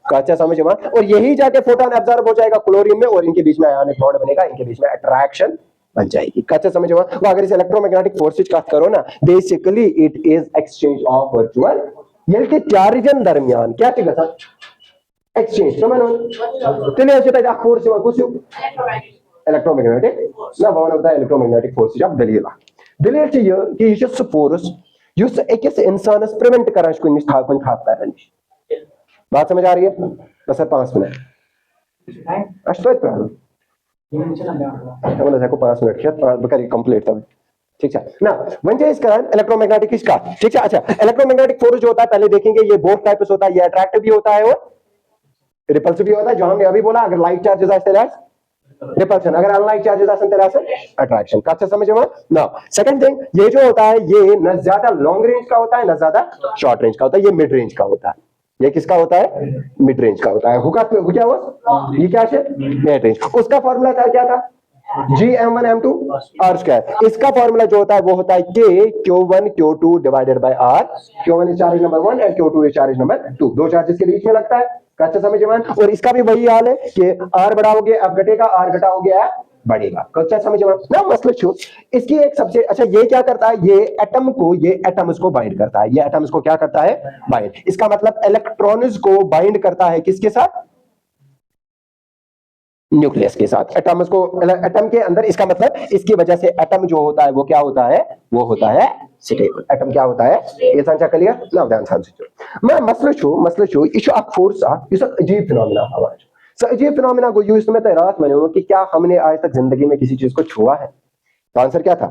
कच्चा समझ और यही जाके फोटोन एब्जॉर्ब हो जाएगा क्लोरीन में और इनके बीच में आयनिक बॉन्ड बनेगा, इनके बीच में अट्रैक्शन बन जाएगी। कच्चा समझ वो अगर इस इलेक्ट्रोमैग्नेटिक फोर्सेज का करो ना basically it is exchange of virtual ये चार्जन दरमियान क्या एक्सचेंज तो फोर्स इलेक्ट्रोमैग्नेटिक ना one of the electromagnetic forces of दलील दलील यह कि यह सह फोर्स युस अकिस इंसानस प्रिवेंट करन कुन निश थाप करन निश। बात समझ आ रही है? बस 5 मिनट तो हेको 5 मिनट खेत बह कर कंप्लीट तब ठीक है ना। वन करान इलेक्ट्रोमैग्नेटिक की कत ठीक है। अच्छा इलेक्ट्रोमैग्नेटिक फोर्स जो होता है पहले देखेंगे ये बोथ टाइप्स होता है, ये अट्रैक्टिव भी होता है और रिपल्सिव भी होता है। जो हमने अभी बोला अगर लाइट चार्जेस आते रिपल्शन, अगर अनलाइट चार्जेस अट्रैक्शन। कब समझ में ना? सेकंड थिंग ये जो होता है ये न ज्यादा लॉन्ग रेंज का होता है न ज्यादा शॉर्ट रेंज का होता है, ये मिड रेंज का होता है। ये किसका होता है? मिड रेंज का होता है। हुका क्या हुआ ये क्या है? Mid range. उसका फॉर्मूला था क्या था? Gm1 M2 R square. इसका फॉर्मूला जो होता है वो होता है K Q1 Q2 divided by R। Q1 is charge number 1 and Q2 is charge number 2। दो चार्जेस के बीच में लगता है। कच्चा समझ में? और इसका भी वही हाल है कि R बढ़ाओगे अब घटेगा, R घटाओगे अब बढ़ेगा। कच्चा समझ में ना? मतलब छो इसकी एक सबसे अच्छा ये क्या करता है ये एटम्स को बाइंड करता है। ये एटम्स को क्या करता है? बाइंड। इसका मतलब इलेक्ट्रॉन्स को बाइंड करता है किसके साथ? न्यूक्लियस के साथ। एटम्स को एटम के अंदर, इसका मतलब इसकी वजह से एटम जो होता है वो क्या होता है? वो होता है स्टेबल। एटम क्या होता है? ये सांचा क्लियर ना? ध्यान सांचो मैं मसले छो ये अख फोर्स ये अजीब फिनोमेना हवा सो अजीब फिनोमेना को यूज में रात मैंने कि क्या हमने आज तक जिंदगी में किसी चीज को छुआ है? तो आंसर क्या था?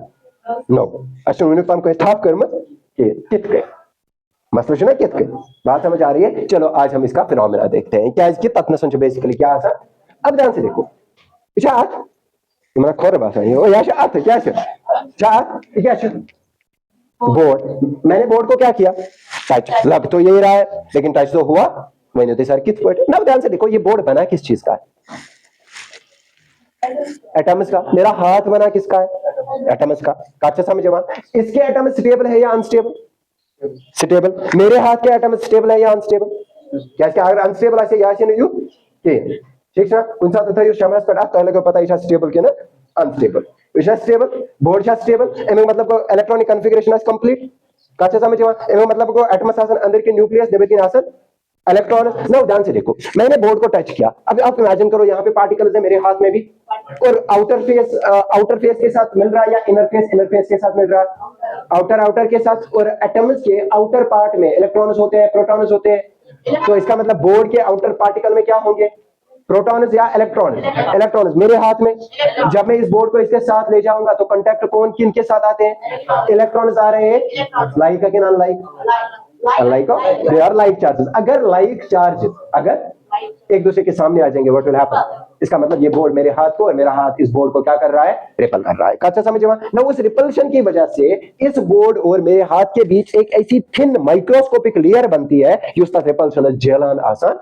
नो। अच्छा उन्होंने पाम को स्थाप कर मत कि कित गए मसले ना कित गए। बात समझ आ रही है? चलो आज हम इसका फिनोमेना देखते हैं क्या इसकी तत्व संच बेसिकली क्या आसा। अब ध्यान से देखो मैं खोर भाषा क्या बोर्ड। मैंने बोर्ड को क्या किया? टच। लग तो यही रहा है लेकिन टच तो हुआ मैंने तो सर किस पॉइंट ना। ध्यान से देखो ये बोर्ड बना किस चीज का है? एटम्स का। मेरा हाथ बना किसका है? एटम्स का। अच्छा समझ में? इसके एटम स्टेबल है या अनस्टेबल? स्टेबल। मेरे हाथ के एटम स्टेबल है या अनस्टेबल? क्या अगर अनस्टेबल ऐसे या नहीं ठीक है कुछ तथा शमस पे तो पता है स्टेबल के ना अनस्टेबल स्टेबल बोर्ड स्टेबल एम मतलब इलेक्ट्रॉनिक कॉन्फ़िगरेशन कंप्लीट। कच्चा समझ एम मतलब को एटम्स आसन अंदर के न्यूक्लियस नेबेकिन आसन इलेक्ट्रॉन ना। ध्यान से देखो मैंने बोर्ड को टच किया। अब आप इमेजिन करो यहाँ पे पार्टिकल्स है मेरे हाथ में भी और आउटर फेस के साथ मिल रहा है या इनर फेस के साथ मिल रहा है? आउटर के साथ। और एटम्स के आउटर पार्ट में इलेक्ट्रॉन्स होते हैं प्रोटॉन्स होते हैं। तो इसका मतलब बोर्ड के आउटर पार्टिकल में क्या होंगे? प्रोटॉन्स या इलेक्ट्रॉन्स। मेरे हाथ में जब मैं इस बोर्ड को इसके साथ ले जाऊंगा तो कांटेक्ट कौन किन के साथ आते हैं? इलेक्ट्रॉन्स आ रहे हैं। लाइक कि unlike? Unlike they are like charges. अगर लाइक चार्जेस अगर एक दूसरे के सामने आ जाएंगे व्हाट विल हैपन? इसका मतलब ये बोर्ड मेरे हाथ को और मेरा हाथ इस बोर्ड को क्या कर रहा है? रिपल कर रहा है। अच्छा समझ में ना? उस रिपल्शन की वजह से इस बोर्ड और मेरे हाथ के बीच एक ऐसी थिन माइक्रोस्कोपिक लेयर बनती है जिसका रिपल्शन जेलन आसान।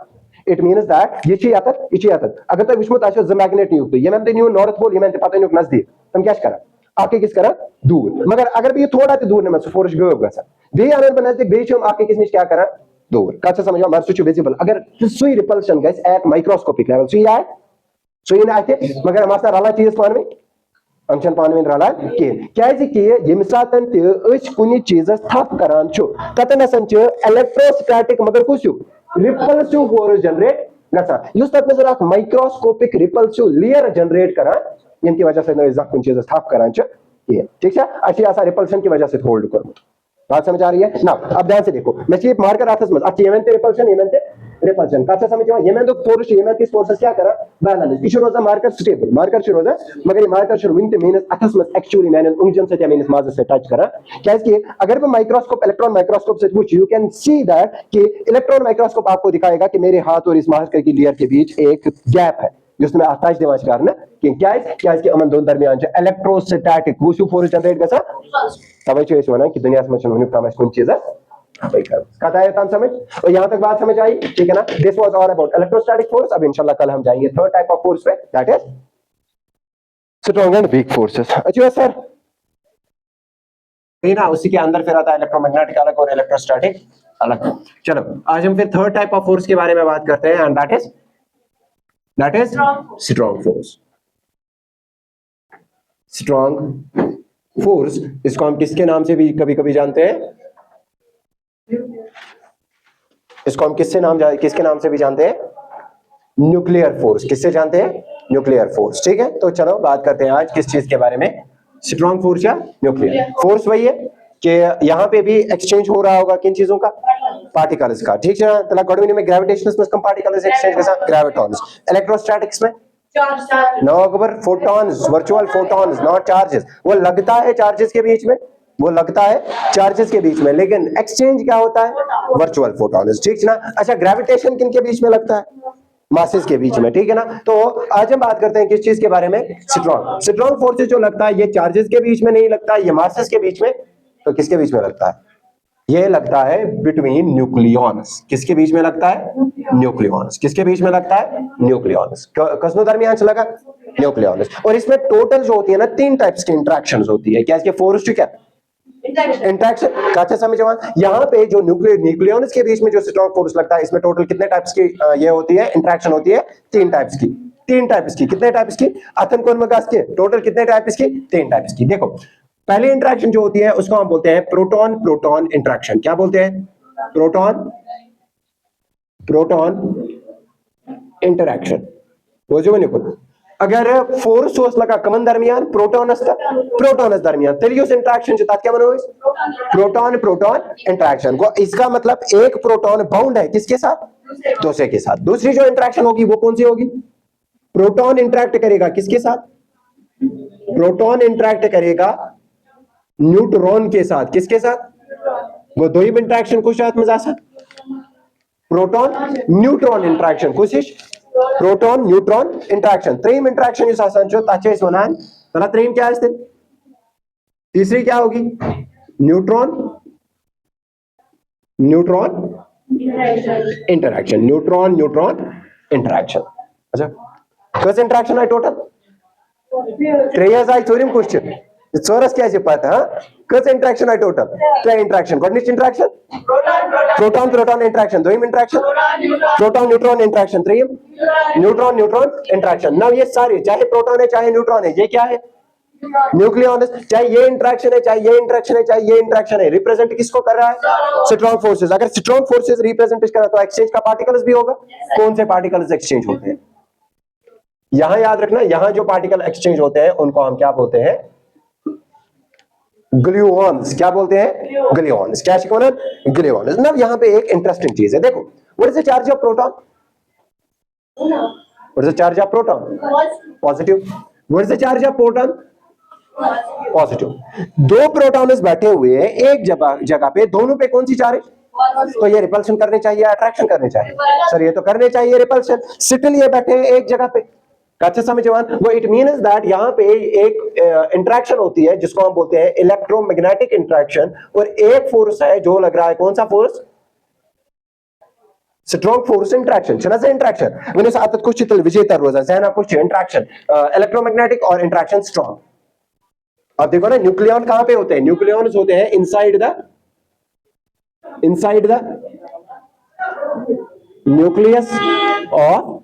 इट मीन्स दैट ये अगर तो विश्व ताशो ज मैग्नेट न्यूक तो ये मैं न्यू नॉर्थ पोल ये मैं पता न्यूक नजदीक तुम क्या करा आके किस करा दूर। मगर अगर भी ये थोड़ा सा दूर ने मैं फोर्स गयो गसा दे आने पर नजदीक बेच हम आके किसने क्या करा दूर। कच्चा समझो मर सुच विजिबल अगर सुई repulsion guys at microscopic level सुई आए सुई ना आते मगर हमारा रला चीज पान में फंक्शन पान में रला के क्या है कि ये मिसातन ते अच कुनी चीज थप करान छु ततन संच इलेक्ट्रोस्टैटिक मगर कुछ रिपल्सिव फोर्स जनरेट गसा युस तक नजर आप माइक्रोस्कोपिक रिपल्सिव लेयर जनरेट करा इनकी वजह से न कुछ चीज थप करान छु ये ठीक है अच्छी आसा रिपल्शन की वजह से होल्ड करो बात समझ आ रही है ना? अब ध्यान से देखो, मैं चीप मार्कर आता समझ अच्छी येमेंते रिपल्शन येमेंते रिपल्शन का समझ येमेंतो फोर्स येमेंतिस फोर्सेस क्या करा बैलेंस इशु रोजा मार्कर स्टेबल मार्कर शुरू रोजा मगर ये मार्कर शुरू विंते मीनस अथस मस एक्चुअली मैंने उंगजन से मीनस माज से टच करा क्या इसकी अगर वो माइक्रोस्कोप इलेक्ट्रॉन माइक्रोस्कोप से पूछ यू कैन सी दैट कि इलेक्ट्रॉन माइक्रोस्कोप आपको दिखाएगा कि मेरे हाथ और इस मार्कर की लेयर के बीच एक गैप है जिसमें अटैच दिमाग कारण कि क्या इसके अमन दोन दरमियान इलेक्ट्रोस्टैटिक वो फोर्स जनरेट गसा तवे चीज होना कि दुनिया में होने का कौन चीज है कथा है तम समझ और यहां तक बात समझ आई ठीक है ना? This was all about electrostatic force. अब इंशाल्लाह कल हम जाएंगे थर्ड टाइप ऑफ फोर्स पे that is strong and weak forces. अच्छा सर ना उसी के अंदर फिर आता है इलेक्ट्रोमैग्नेटिक अलग और इलेक्ट्रोस्टैटिक अलग। चलो आज हम फिर थर्ड टाइप ऑफ फोर्स के बारे में बात करते हैं and that is strong force. Strong force इसको हम किसके नाम से भी कभी कभी जानते हैं? इसको हम किसके नाम से भी जानते हैं? Nuclear force. किससे जानते हैं? Nuclear force. ठीक है, तो चलो बात करते हैं आज किस चीज के बारे में, स्ट्रॉन्ग फोर्स या न्यूक्लियर फोर्स। वही है कि यहाँ पे भी एक्सचेंज हो रहा होगा किन चीजों का? पार्टिकल्स का। ठीक है, तला गड़बड़ी में ग्रेविटेशनल में कम पार्टिकल्स एक्सचेंज के साथ ग्रेविटॉन्स, इलेक्ट्रोस्टैटिक्स में नो अकबर photons, virtual photons not charges. वो लगता है चार्जेस के बीच में, वो लगता है चार्जेस के बीच में, लेकिन एक्सचेंज क्या होता है? Virtual photons. ठीक है ना? अच्छा, ग्रेविटेशन किन के बीच में लगता है? मासेस के बीच में। ठीक है ना? तो आज हम बात करते हैं किस चीज के बारे में? स्ट्रॉन्ग फोर्सेस जो लगता है ये चार्जेस के बीच में नहीं लगता, ये मासेस के बीच में। तो किसके बीच में लगता है? ये लगता है बिटवीन न्यूक्लियॉन्स। किसके बीच में लगता है? न्यूक्लियॉन्स। किसके बीच में लगता है? न्यूक्लियॉन्स। कसनो दरमियान से लगा न्यूक्लियॉन्स। और इसमें टोटल जो होती है ना 3 टाइप्स की इंटरेक्शंस होती है। क्या इसके फोर्स क्या? इंटरेक्शन। अच्छा समझ यहाँ पे जो न्यूक्लियॉन्स के बीच में जो स्ट्रॉन्ग फोर्स लगता है इसमें टोटल कितने टाइप्स की ये होती है इंटरेक्शन होती है? 3 टाइप्स की। 3 टाइप्स की। कितने टाइप्स की? अथन कोन मगास के टोटल कितने टाइप्स की? 3 टाइप्स की। देखो पहली इंटरेक्शन जो होती है उसको हम बोलते हैं प्रोटॉन प्रोटॉन इंटरेक्शन। क्या बोलते हैं? Proton proton interaction. बोझो नहीं कुछ अगर फोर्स सोर्स लगा कमन दरमियान प्रोटॉनस दरमियान तेरी उस इंटरेक्शन से क्या बनो? प्रोटॉन प्रोटॉन इंटरेक्शन को। इसका मतलब एक प्रोटॉन बाउंड है किसके साथ? दूसरे के साथ। दूसरी जो इंटरेक्शन होगी वो कौन सी होगी? प्रोटॉन इंटरेक्ट करेगा किसके साथ? प्रोटॉन इंटरेक्ट करेगा न्यूट्रॉन के साथ। किसके साथ? वो दो ही इंटरेक्शन कुछ में जा सकता प्रोटॉन न्यूट्रॉन इंटरेक्शन कोशिश प्रोटॉन न्यूट्रॉन इंटरेक्शन। 3 इंटरेक्शन इस आसान जो ताचे इस वनान तला 3 क्या है? तीसरी क्या होगी? Neutron neutron interaction. Neutron neutron interaction. अच्छा कस इंटरेक्शन है टोटल? 3 आई चोरिम क्वेश्चन चोरस क्या पता कस इंटरेक्शन है टोटल? 3 इंटरेक्शन। गोडनिच interaction proton proton interaction. 2 interaction proton neutron interaction. 3 neutron neutron interaction. Now ये सारे चाहे प्रोटॉन है चाहे न्यूट्रॉन है ये क्या है? न्यूक्लियॉन। चाहे ये इंटरेक्शन है चाहे ये इंटरेक्शन है चाहे ये इंटरेक्शन है, रिप्रेजेंट किसको कर रहा है? Strong forces. अगर स्ट्रॉन्ग फोर्सेस रिप्रेजेंट कर रहा है तो एक्सचेंज का पार्टिकल्स भी होगा। कौन से पार्टिकल्स एक्सचेंज होते हैं? यहां याद रखना, यहां जो पार्टिकल एक्सचेंज होते हैं उनको हम क्या बोलते हैं? ग्लूऑन्स। क्या बोलते हैं? ग्लूऑन्स। क्या शिकवाना? ग्लूऑन्स। ना यहां पे एक इंटरेस्टिंग चीज है, देखो what is the charge of proton? What is the charge of proton? Positive. What is the charge of proton? Positive. 2 protons बैठे हुए हैं एक जगह पे, दोनों पे कौन सी चार्ज? तो ये रिपल्शन करने चाहिए अट्रैक्शन करने चाहिए? सर ये तो करने चाहिए रिपल्शन। सिटिल ये बैठे हैं एक जगह पे। अच्छा समझ वो इट मीन्स दैट यहाँ पे एक इंटरेक्शन होती है जिसको हम बोलते हैं इलेक्ट्रोमैग्नेटिक इंटरेक्शन, और एक फोर्स है जो लग रहा है। कौन सा फोर्स? Strong force interaction. चला से इंटरेक्शन मैंने साथ कुछ चित्र विजेता रोजा जैना कुछ इंटरेक्शन इलेक्ट्रोमैग्नेटिक और इंटरेक्शन स्ट्रॉन्ग। अब देखो ना न्यूक्लियॉन कहां पे होते हैं? न्यूक्लियॉन्स होते हैं inside the nucleus of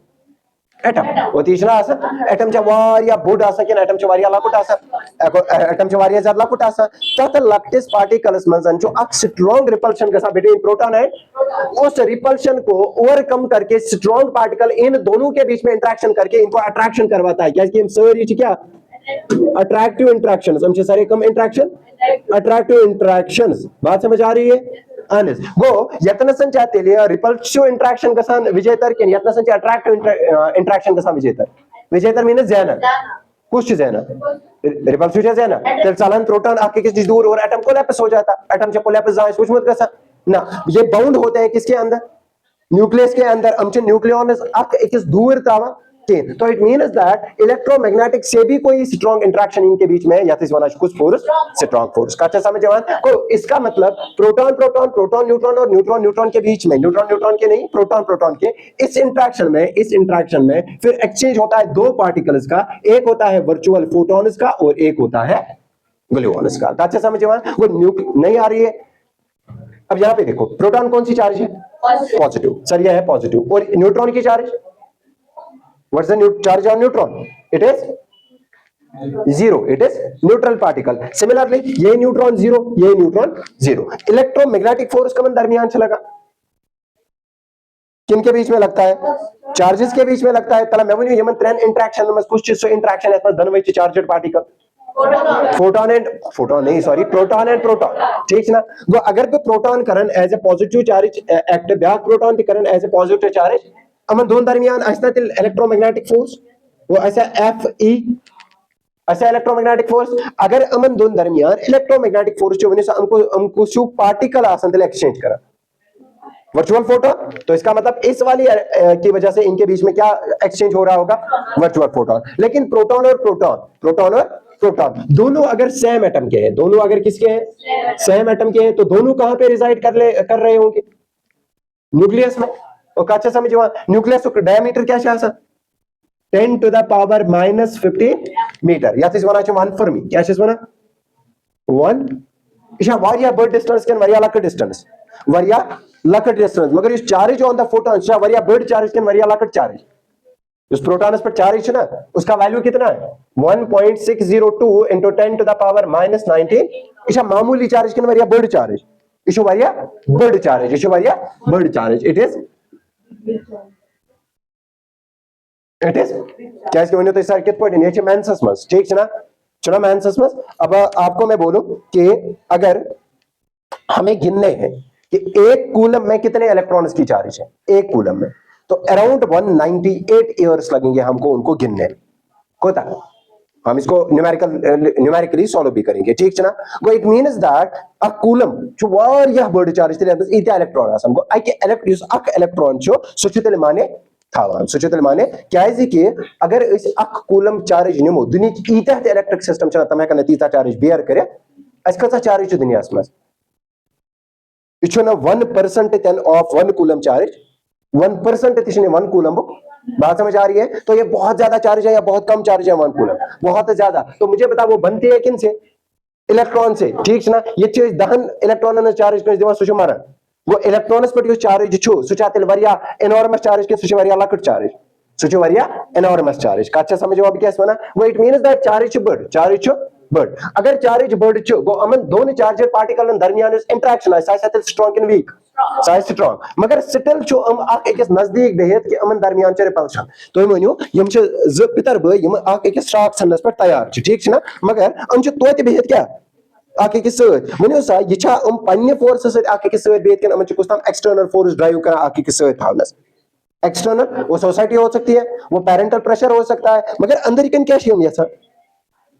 atom. वो तीसरा आसा एटम च्या वारिया बोर्ड आसा की एटम च्या वारिया लाकुट आसा एटम च्या वारिया ज्यादा लाकुट आसा तत लैक्टिस पार्टिकल्स मंजन जो अक स्ट्रॉन्ग रिपल्शन के साथ बिटवीन प्रोटॉन है, उस रिपल्शन को ओवरकम करके स्ट्रॉन्ग पार्टिकल इन दोनों के बीच में इंटरेक्शन करके इनको अट्रैक्शन करवाता है। क्या इसकी हम सर क्या अट्रैक्टिव इंटरेक्शंस हम सारे कम इंटरेक्शन अट्रैक्टिव इंटरेक्शंस बात समझ आ रही है गो यतनसन चाहते रिपल्सिव इंटरेक्शन गसान विजेतर के यतनसन चा अट्रैक्टिव इंटरेक्शन गसान विजेतर मीन्स ज़हना कुछ ज़हना रिपल्सिव ज़हना तेल चालन प्रोटॉन आके किसी दूर और एटम कोलैप्स हो जाता एटम से कोलैप्स जाए कुछ मत गसा ना ये बाउंड होते हैं किसके अंदर न्यूक्लियस के अंदर हमचे न्यूक्लियॉन्स अक एकस दूर तावा के तो इट मींस दैट इलेक्ट्रोमैग्नेटिक से भी कोई स्ट्रांग इंटरेक्शन इनके बीच में या तो वना कुछ फोर्स स्ट्रांग फोर्स का अच्छा समझ जवान को इसका मतलब प्रोटॉन प्रोटॉन प्रोटॉन न्यूट्रॉन और न्यूट्रॉन न्यूट्रॉन के बीच में न्यूट्रॉन न्यूट्रॉन के नहीं प्रोटॉन प्रोटॉन के इस इंटरेक्शन में फिर एक्सचेंज होता है दो पार्टिकल्स का एक होता है वर्चुअल फोटॉन्स का और एक होता है ग्लूऑन्स का अच्छा समझ जवान वो नहीं आ रही है अब यहां पे देखो प्रोटॉन कौन सी चार्ज है पॉजिटिव सर यह है पॉजिटिव और न्यूट्रॉन की charge what's the charge on neutron it is zero it is neutral particle similarly ये न्यूट्रॉन जीरो इलेक्ट्रोमैग्नेटिक फोर्स का मन दरमियान चलेगा किन के बीच में लगता है चार्जेस के बीच में लगता है तला मैं यमन ट्रेन इंटरेक्शन में कुछ चीज इंटरेक्शन है धनवैच charged particle proton and proton ठीक है ना गो अगर पे प्रोटॉन करन as a positive charge act back proton की करन एज ए पॉजिटिव चार्ज अमन दोन दरमियान असता तिल इलेक्ट्रोमैग्नेटिक फोर्स वो ऐसा Fe ऐसा इलेक्ट्रोमैग्नेटिक फोर्स अगर अमन दोन दरमियान इलेक्ट्रोमैग्नेटिक फोर्स जो वने हमको शु पार्टिकल आसन तिल एक्सचेंज करा वर्चुअल फोटोन तो इसका मतलब इस वाली की वजह से इनके बीच में क्या एक्सचेंज हो रहा होगा वर्चुअल फोटोन लेकिन प्रोटॉन और प्रोटॉन दोनों अगर सेम एटम के हैं दोनों अगर किसके हैं सेम एटम के हैं तो दोनों कहां पे रिजाइड कर रहे होंगे न्यूक्लियस में और अच्छा समझो न्यूक्लियस का डायमीटर क्या है 10 to the power minus 15 metre या तो वना 1 फर्मी क्या है वना 1 इशा वारिया बड़ डिस्टेंस के वारिया लकट डिस्टेंस मगर इस चार्ज ऑन द फोटॉन इशा वारिया बड़ चार्ज के वारिया लकट चार्ज उस प्रोटॉनस पर चार्ज है ना उसका वैल्यू कितना है 1.602 into 10 to the power minus 19 इशा मामूली चार्ज के वारिया बड़ चार्ज इशो वारिया बड़ चार्ज इट इज क्या इसके वजह तो सर कित पॉइंट ये मेंसस मस ठीक है ना चलो मेंसस मस अब आपको मैं बोलूं कि अगर हमें गिनने हैं कि एक कूलम में कितने इलेक्ट्रॉन्स की चार्ज है एक कूलम में तो अराउंड 198 इयर्स लगेंगे हमको उनको गिनने कोता हम इसको न्यूमेरिकली सॉल्व भी करेंगे ठीक है ना वो it means that a coulomb जो वारिया बड़ चार्ज थे इते इलेक्ट्रॉन आसम को आई के इलेक्ट्रॉन जो सुचितल माने थावान सुचितल माने क्या है कि अगर इस अक कूलम चार्ज निमो दुनिया की इते इलेक्ट्रिक सिस्टम चना तमे का तीता चार्ज बेयर करे अस कसा चार्ज दुनिया में इछो ना 1% तेन ऑफ 1 कूलम चार्ज 1% तिशने 1 कूलम बात समझ आ रही है तो ये बहुत ज्यादा चार्ज है या बहुत कम चार्ज है 1 कूलम बहुत ज्यादा तो मुझे बता वो बनते हैं किन से इलेक्ट्रॉन से ठीक है ना ये चीज दहन इलेक्ट्रॉन ने चार्ज कर दिवा सुच मारन वो इलेक्ट्रॉन्स पर जो चार्ज छु सुचातिल वरिया एनॉर्मस चार्ज के सुच वरिया लकट चार्ज सुच वरिया एनॉर्मस चार्ज का अच्छा समझो अब क्या वना वो इट मींस दैट चार्ज बर्ड अगर चार्ज बर्ड छु गो अमन दोनों चार्जर पार्टिकल दरमियान इंटरेक्शन है साइज स्ट्रांग इन वीक साइज स्ट्रांग मगर स्टिल छु हम एक नजदीक बेहत कि अमन दरमियान च रिपल्शन तो मनियो यम च ज पितर बय यम एक स्ट्राक सनस पर तैयार छु ठीक छ ना मगर हम च तोते बेहत क्या आके के सत मनियो सा यछा पन्ने फोर्स से आके के सत बेहत के हम च कुछ एक्सटर्नल फोर्स ड्राइव करा आके के सत थावनस एक्सटर्नल वो सोसाइटी हो सकती है वो पेरेंटल प्रेशर हो सकता है मगर अंदर कन क्या हम यछा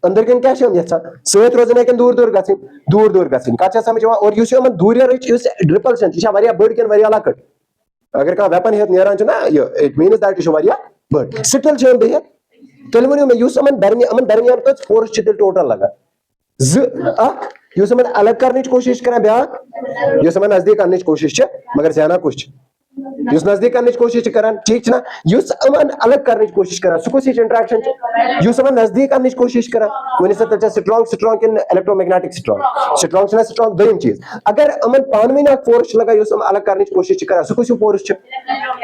अंदर कन क्या हम यछा सत रोजने कन दूर गसिन काचा समझवा और युस हम दूर रच युस रिपल्शन इशा वरिया बड़ कन वरिया लकट अगर का वेपन है नेरान छ ना इट मींस दैट इशा वरिया बड़ स्टिल छ बेहत तेलमनियो में युस हम दरमियान कच फोर्स छ टोटल लगा यूं अलग करने की कोशिश करें ब्याह यूं नजदीक करने की कोशिश है मगर ज्यादा कुछ यूं नजदीक करने की कोशिश करें ठीक है ना यूं अलग करने की कोशिश करें सो कुछ इंटरेक्शन यूं नजदीक करने की कोशिश करें वनी से तचा स्ट्रांग इन इलेक्ट्रोमैग्नेटिक स्ट्रांग दोम चीज अगर अमन पान में ना फोर्स लगा यूं अलग करने की कोशिश करें सो कुछ फोर्स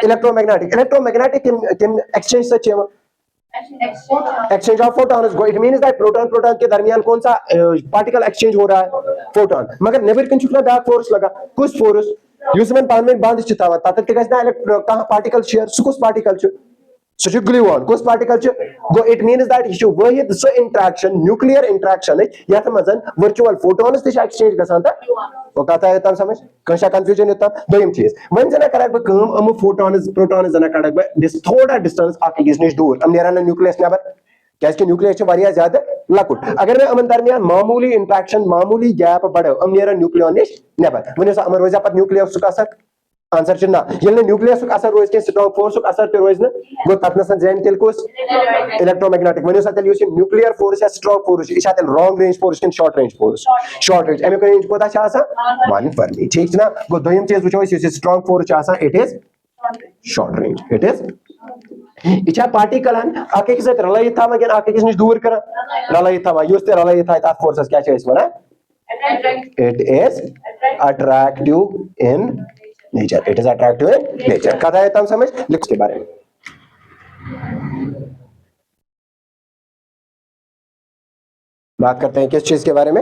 इलेक्ट्रोमैग्नेटिक एक्सचेंज से exchange of photons go it means that proton के दरमियान कौन सा पार्टिकल एक्सचेंज हो रहा है फोटॉन मगर नेवर कन चुकना बैक फोर्स लगा कुछ फोर्स यूसमन पान में बांध चितावा तत के गसना कहां पार्टिकल शेयर सुकुस पार्टिकल छु सो ग्लूऑन कुछ particle go it means that यह वाहिद सो इंटरेक्शन न्यूक्लियर इंटरेक्शन यथ मज वर्चुअल फोटोन्स तक एक्सचेंज गसान वो कथा है तम समझ कंशा कंफ्यूजन योतम दोयम चीज वन जना करक ब काम अम फोटोन्स प्रोटोन्स जना करक ब दिस थोड़ा डिस्टेंस अक अकिस निश दूर अम नेरान न्यूक्लियस नेबर क्या न्यूक्लियस वारिया ज्यादा लकुट अगर मैं अमन दरमियान मामूली इंटरेक्शन मामूली गैप बढ़ो अम नेरान न्यूक्लियन निश नेबर वन अमन रोजा पत न्यूक्लियस असर आंसर ना ये न्यूक्लियस असर रोज के स्ट्रांग फोर्स असर पे रोज गो ततनसन जैन तेल कोस इलेक्ट्रोमैग्नेटिक वन तेल न्यूक्लियर फोर्स या स्ट्रांग फोर्स यह तेल लॉन्ग रेंज फोर्स कि short range force short range अमिक रेंज कोता छ आसान 1 फर्मी ठीक ना गो दोयम चीज वचो इस स्ट्रांग फोर्स आसान it is short range it is इच्छा पार्टिकल अक सत रल थवान कि अक नश दूर कर रल थवान ते रल थ फोर्सस क्या one it is attractive in nature it is attractive in nature कथा है तम समझ लिख के बारे में बात करते हैं किस चीज के बारे में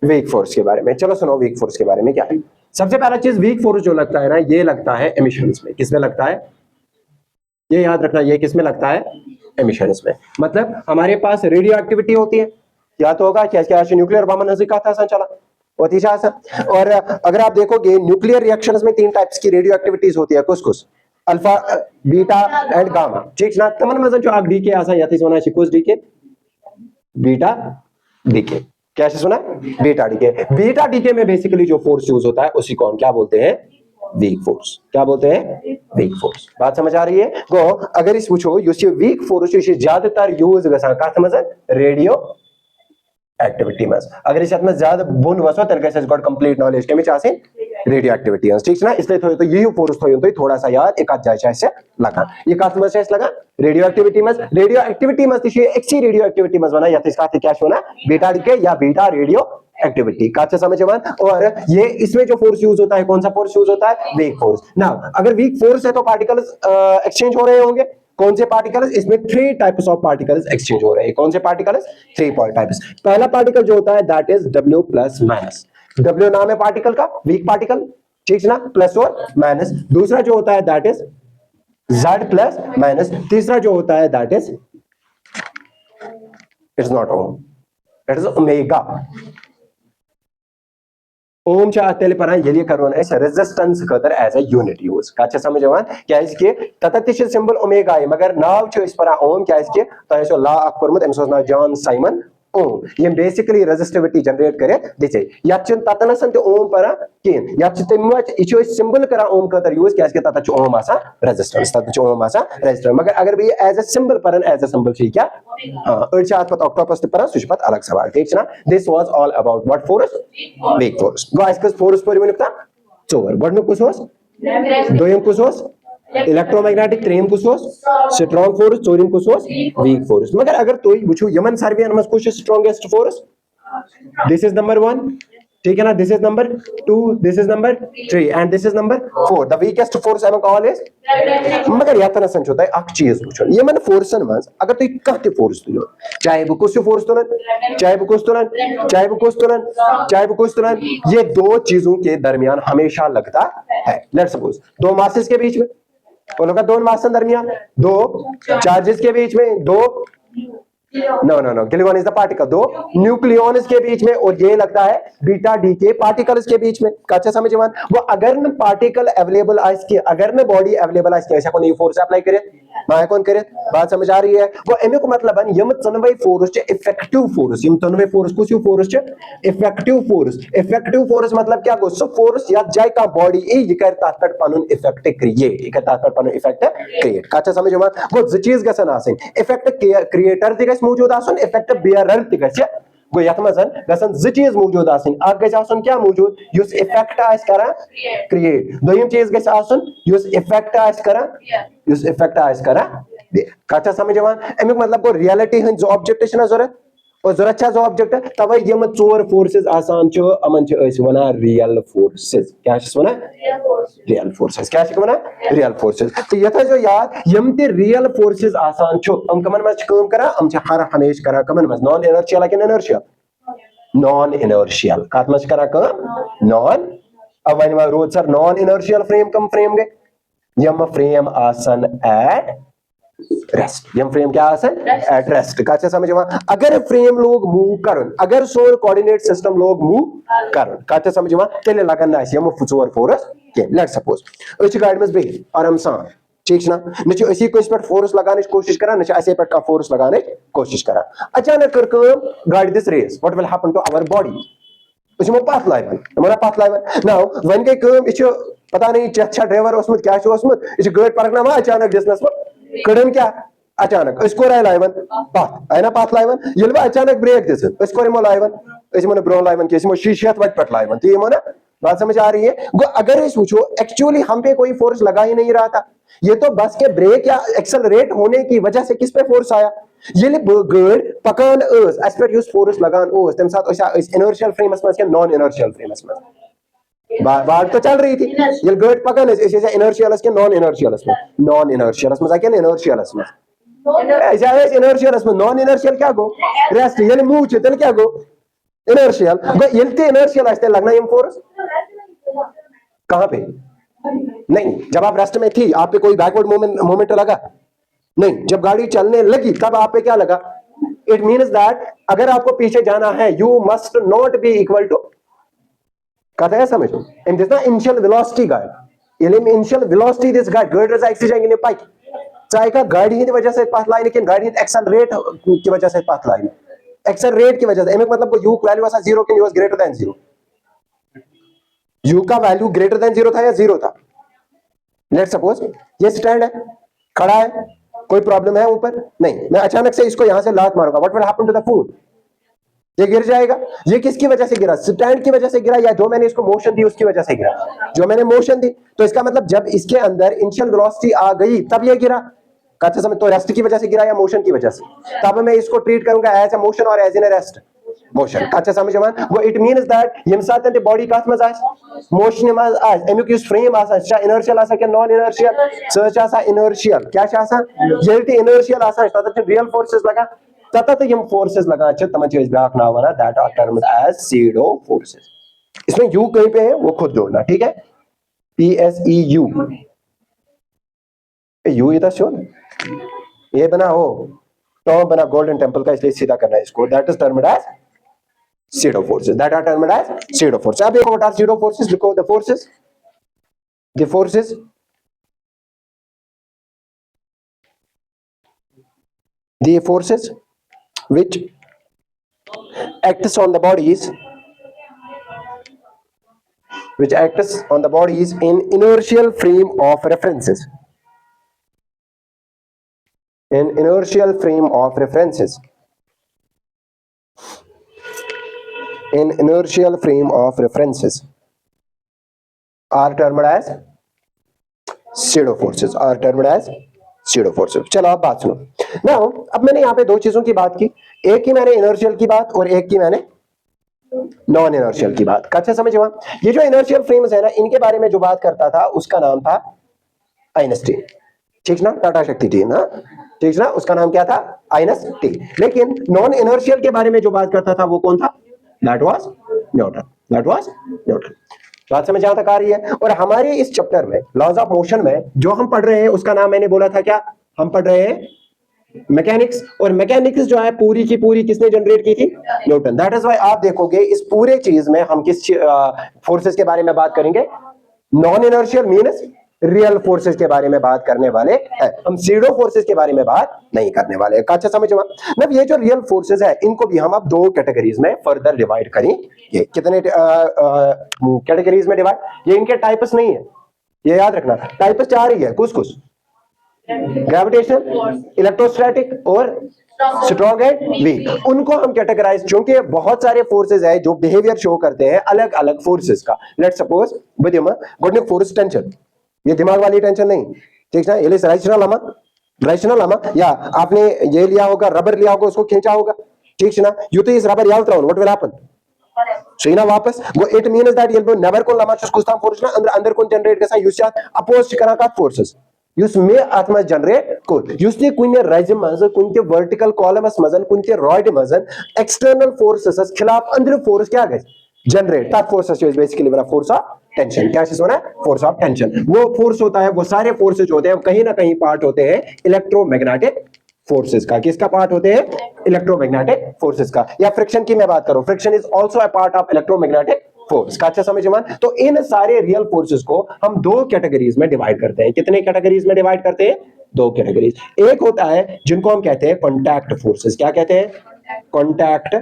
वीक फोर्स के बारे में चलो सुनो वीक फोर्स के बारे में क्या है सबसे पहला चीज वीक फोर्स जो लगता है ना ये लगता है एमिशंस में किसमें लगता है ये याद रखना ये किसमें लगता है एमिशंस में मतलब हमारे पास रेडियो एक्टिविटी होती है या तो होगा क्या क्या न्यूक्लियर बम नजदीक आता है चला और अगर आप देखोगे न्यूक्लियर रिएक्शंस में 3 टाइप्स की रेडियो एक्टिविटीज होती है कुछ कुछ अल्फा बीटा एंड गामा ठीक ना तमन मजन जो आग डीके आसा याती सोना कुछ डीके बीटा डीके क्या सुना बीटा डीके में बेसिकली जो फोर्स यूज होता है उसी को हम क्या बोलते हैं वीक फोर्स क्या बोलते हैं वीक फोर्स बात समझ आ रही है गो अगर इस पूछो ये वीक फोर्स ज्यादातर यूज गसा का समझ रेडियो एक्टिविटी में अगर इस में ज्यादा बोन वसो तेल कैसे गॉट कंप्लीट नॉलेज के में चाहे रेडियो एक्टिविटी ठीक ना इसलिए तो यही फोर्स तो थोड़ा सा याद एक आध जाए से लगा ये का समझ से लगा रेडियो एक्टिविटी में तिशी एक्सी रेडियो एक्टिविटी में बना या इसका क्या होना बीटा डीके या बीटा रेडियो एक्टिविटी का समझ और ये इसमें जो फोर्स यूज होता है कौन सा फोर्स यूज होता है वीक फोर्स ना अगर वीक फोर्स है तो पार्टिकल्स एक्सचेंज हो रहे होंगे कौन से पार्टिकल्स इसमें 3 टाइप्स ऑफ पार्टिकल्स एक्सचेंज हो रहे हैं कौन से पार्टिकल्स 3 टाइप्स पहला पार्टिकल जो होता है that is W plus minus W नाम है पार्टिकल का वीक पार्टिकल ठीक ना प्लस और माइनस दूसरा जो होता है that is Z plus minus तीसरा जो होता है that is it's not ohm it is omega ohm तेल पर ये करोन रेजिस्टेंस खतर एज ए यूनिट यूज का समझ क्या तत सिंबल ओमेगा मगर नाव पर ओम क्या ला कोर्मुत अमिस नाव जॉन साइमन ओम ये बेसिकली रेजिस्टिविटी जनरेट करे दिसे ततनसन ओम पर कहें यह सिंबल कर ओम खतर यूज क्या तत ओम रेजिस्टेंस तत ओम रेजिस्टेंस मगर अगर बह एज ए सिंबल पर एज ए सिंबल क्या अड़ ऑक्टोपस पर सह अलग सवाल ठीक ना this was all about what force weak force go force पर वन चोर गोडनुक कुछ दोयम कुछ इलेक्ट्रोमैग्नेटिक त्रेम कुछ स्ट्रांग फोर्स चोरिम कुछ वीक फोर्स मगर अगर तो वुचो यमन सर्वेन मस कुछ strongest force this is number 1 ठीक है ना this is number 2 this is number 3 and this is number 4 the weakest force among all is मगर यातना संचोता है अक चीज वुचो यमन फोर्सन मस अगर तो कहते फोर्स तुलो चाहे वो कुछ फोर्स तुलन चाहे वो कुछ तुलन चाहे वो कुछ तुलन चाहे वो कुछ तुलन ये 2 चीजों के दरमियान हमेशा लगता है लेट्स सपोज 2 मासेस के बीच में बोलो का 2 मासेस दरमियान 2 चार्जेस के बीच में 2 no gluon is the particle 2 nucleons के बीच में और ये लगता है बीटा डी के पार्टिकल्स के बीच में अच्छा समझ मान वो अगर न पार्टिकल अवेलेबल आइस की अगर न बॉडी अवेलेबल आइस की ऐसा कौन ये फोर्स अप्लाई करे माय कौन करे बात समझ आ रही है वो एमे को मतलब है यम तनवे फोर्स चे इफेक्टिव फोर्स यम तनवे फोर्स कुछ फोर्स चे इफेक्टिव फोर्स मतलब क्या गो सो फोर्स या जाय का बॉडी ये करता तट पनुन इफेक्ट क्रिएट ये करता तट पनुन इफेक्ट क्रिएट अच्छा समझ मान वो ज चीज गसन आसिन इफेक्ट क्रिएटर दिगस मौजूद आसन इफेक्ट बियरर दिगस गो यत मजन गसन ज चीज मौजूद आसिन अग गस आसन क्या मौजूद युस इफेक्ट आस करा क्रिएट दोयम चीज गस आसन युस इफेक्ट आस करा दे कथा समझ मान एमिक मतलब को रियलिटी हन जो ऑब्जेक्ट छना जरूरत और जरूरत छा जो ऑब्जेक्ट तवे यम 4 फोर्सेस आसान छ अमन छ अस वना रियल फोर्सेस क्या छ वना रियल फोर्सेस क्या छ वना रियल फोर्सेस तो यथा जो याद यम ते रियल फोर्सेस आसान छ हम कमन में काम करा हम छ हर हमेश करा कमन में नॉन इनर्शियल लेकिन इनर्शियल नॉन इनर्शियल कात में करा काम नॉन अब one rose sir non inertial frame कम फ्रेम गए यम फ्रेम आसन एट रेस्ट यम फ्रेम क्या आसन एट रेस्ट का समझ अगर फ्रेम लोग मूव करन अगर सोन कोऑर्डिनेट सिस्टम लोग मूव करन का समझ तेल लगन यम चोर फोर्स के लेट सपोज अ गाड़ी में बिहित आराम सान ठीक ना नसी पे फोर्स लगाने कोशिश करान नसे पे फोर्स लगाने कोशिश करान अचानक कर गाड़ी this race what will happen to our body पथ लाइन पथ लाइन नाउ वन गई पता नहीं चेथ ड्राइवर ओसमुत क्या यह गाड़ी पकना अचानक दिसनस कड़न क्या अचानक कोर लाइवन पथ आई ना पथ लाइवन ये अचानक ब्रेक दिस कोर लाइवन ब्रो लाइवन कि शीशत वत पे लाइवन तो ये बात समझ आ रही है गो अगर वो एक्चुअली हम पे कोई फोर्स लगा ही नहीं रहा था ये तो बस के ब्रेक या एक्सेलरेट होने की वजह से किस पे फोर्स आया ये गाड़ी पकान पे फोर्स लगान तम साथ इनर्शियल फ्रेमस में नॉन इनर्शियल फ्रेमस में बात तो चल रही थी ये गाड़ी पकान इनर्शियलस के नॉन इनर्शियलस में इनर्शियलस में इनर्शियलस में नॉन इनर्शियल क्या गो रेस्ट ये मूव तेल क्या गो इनर्शियल ये इनर्शियल लगना ये फोर्स कहां पे नहीं जब आप रेस्ट में थी आप पे कोई बैकवर्ड मोमेंट लगा नहीं जब गाड़ी चलने लगी तब आप पे क्या लगा इट मीन्स दैट अगर आपको पीछे जाना है you must not be equal to कहता है समझ इन दिस ना initial velocity guide initial velocity this guide गाड़ी रजा एक्सीडेंट इन पाइक चाहे का गाड़ी ही वजह से पाथ लाइन कि गाड़ी एक्सेलरेट की वजह से पाथ लाइन एक्सेलरेट की वजह से मतलब you value was 0 can you was greater than 0 you का वैल्यू ग्रेटर देन 0 था या 0 था लेट सपोज ये स्टैंड है खड़ा है कोई प्रॉब्लम है ऊपर नहीं मैं अचानक से इसको यहां से लात मारूंगा what will happen to the phone ये गिर जाएगा ये किसकी वजह से गिरा स्टैंड की वजह से गिरा या जो मैंने इसको मोशन दी उसकी वजह से गिरा जो मैंने मोशन दी तो इसका मतलब जब इसके अंदर इनिशियल वेलोसिटी आ गई तब ये गिरा कहते समय तो रेस्ट की वजह से गिरा या मोशन की वजह से तब मैं इसको ट्रीट करूंगा एज अ मोशन और as in a rest motion अच्छा समझ वो इट मीन्स दैट यम साथ बॉडी कथ मज मोशन मज अमुक फ्रेम इनर्शियल के नॉन इनर्शियल सह इनर्शियल क्या ये इनर्शियल तथा रियल फोर्सेस लगा तथा यम फोर्सेस लगा तमन ब्याक नाम वन that are termed as pseudo forces इसमें यू कहीं पे है वो खुद जोड़ना ठीक है PSEU यू इधर श्योर ये बना हो टॉम बना गोल्डन टेंपल का इसलिए सीधा करना है इसको that is termed as pseudo forces that are termed as pseudo forces अब देखो what are pseudo forces लिखो the forces which acts on the bodies in inertial frame of references are termed as pseudo forces चलो आप बात सुनो now अब मैंने यहाँ पे दो चीजों की बात की एक की मैंने इनर्शियल की बात और एक की मैंने नॉन इनर्शियल की बात अच्छा समझ ये जो इनर्शियल फ्रेम्स है ना इनके बारे में जो बात करता था उसका नाम था आइंस्टीन ठीक ना टाटा शक्ति टीम ना ठीक ना उसका नाम क्या था आइंस्टीन लेकिन नॉन इनर्शियल के बारे में जो बात करता था वो कौन था दैट वाज न्यूटन बात समझ जहां तक आ रही है और हमारे इस चैप्टर में लॉज ऑफ मोशन में जो हम पढ़ रहे हैं उसका नाम मैंने बोला था क्या हम पढ़ रहे हैं मैकेनिक्स और मैकेनिक्स जो है पूरी की पूरी किसने जनरेट की थी न्यूटन दैट इज व्हाई आप देखोगे इस पूरे चीज में हम किस फोर्सेस के बारे में बात करेंगे non inertial means real forces के बारे में बात करने वाले हैं हम सीडो फोर्सेस के बारे में बात नहीं करने वाले अच्छा समझ मतलब ये जो रियल फोर्सेस है इनको भी हम अब दो कैटेगरीज में फर्दर डिवाइड करेंगे कितने कैटेगरीज में डिवाइड ये इनके टाइप्स नहीं है ये याद रखना टाइप्स चार ही है कुछ ग्रेविटेशनल इलेक्ट्रोस्टैटिक और स्ट्रॉन्ग एंड वीक उनको हम कैटेगराइज क्योंकि बहुत सारे फोर्सेस है जो बिहेवियर शो करते हैं अलग अलग फोर्सेस का let suppose good force tension ये दिमाग वाली टेंशन नहीं ठीक है ये राइशनल लामा या आपने ये लिया होगा रबर लिया होगा उसको खींचा होगा ठीक है ना यू तो इस रबर याद रहो व्हाट विल हैपन सो ना वापस वो इट मींस दैट ये नेवर को लामा कुछ था फोर्स ना अंदर कौन जनरेट करसा युस अपोज करा का फोर्सेस युस में आत्मा जनरेट को युस ने कुने राइजम मज कुने वर्टिकल कॉलमस मजन कुने रॉड मजन एक्सटर्नल फोर्सेस खिलाफ अंदर फोर्स क्या गए जनरेट तब फोर्स बेसिकली बना फोर्स ऑफ टेंशन। क्या चीज होना है? Force of tension. वो फोर्स होता है, वो सारे फोर्सेज होते हैं, कहीं ना कहीं पार्ट होते हैं इलेक्ट्रोमैग्नेटिक फोर्सेस का। किसका पार्ट होते हैं? इलेक्ट्रोमैग्नेटिक फोर्सेस का। या फ्रिक्शन की मैं बात करूं, friction is also a part of electromagnetic force का। अच्छा समझ में? तो इन सारे रियल फोर्सेस को हम दो कैटेगरीज में डिवाइड करते हैं। कितने कैटेगरीज में डिवाइड करते हैं? दो कैटेगरीज। एक होता है जिनको हम कहते हैं कॉन्टैक्ट फोर्सेस। क्या कहते हैं? Contact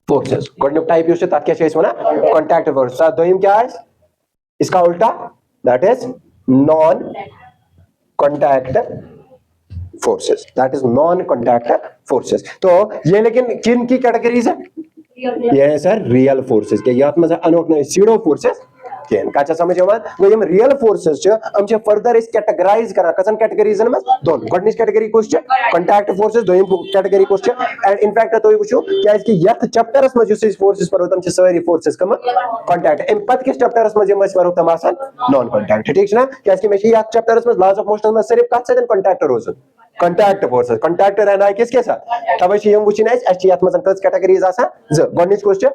forces. गॉडनेप टाइप यूज तक क्या चीज होना? Contact force. दोयम क्या है इसका उल्टा? That is non contact forces. That is non contact forces. तो ये लेकिन किन की कैटेगरीज है? ये है सर रियल फोर्सेस के। यात में अनोखने सीडो फोर्सेस केन का। अच्छा समझ में? वो ये रियल फोर्सेस छ हम छ फर्दर इस कैटेगराइज करा कसन कैटेगरीजन में दोन। गॉडनिस कैटेगरी कोस छ कॉन्टैक्ट फोर्सेस, दोयम कैटेगरी कोस छ। एंड इनफैक्ट तो वुचो क्या इसकी यथ चैप्टर्स में जो फोर्सेस पर होतम छ सारी फोर्सेस कम कॉन्टैक्ट। इन पद के चैप्टर्स में जे मस पर होतम आसान नॉन कॉन्टैक्ट। ठीक छ ना? क्या इसकी में यथ चैप्टर्स में लॉज ऑफ मोशन में सिर्फ कत से कॉन्टैक्ट रोजन कॉन्टैक्ट फोर्सेस। कॉन्टैक्ट रहना है किसके साथ? तब हम वुचन यथ मज कस कैटेगरीज आसान ज। गॉडनिस कोस छ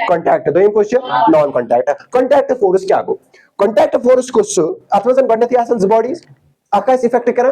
कॉन्टैक्ट, दोयम कोस छ नॉन कॉन्टैक्ट। कॉन्टैक्ट फोर्स क्या गो? कॉन्टैक्ट फोर्स को अथ मज गॉडनेथ आसान ज बॉडीज अख इफेक्ट कर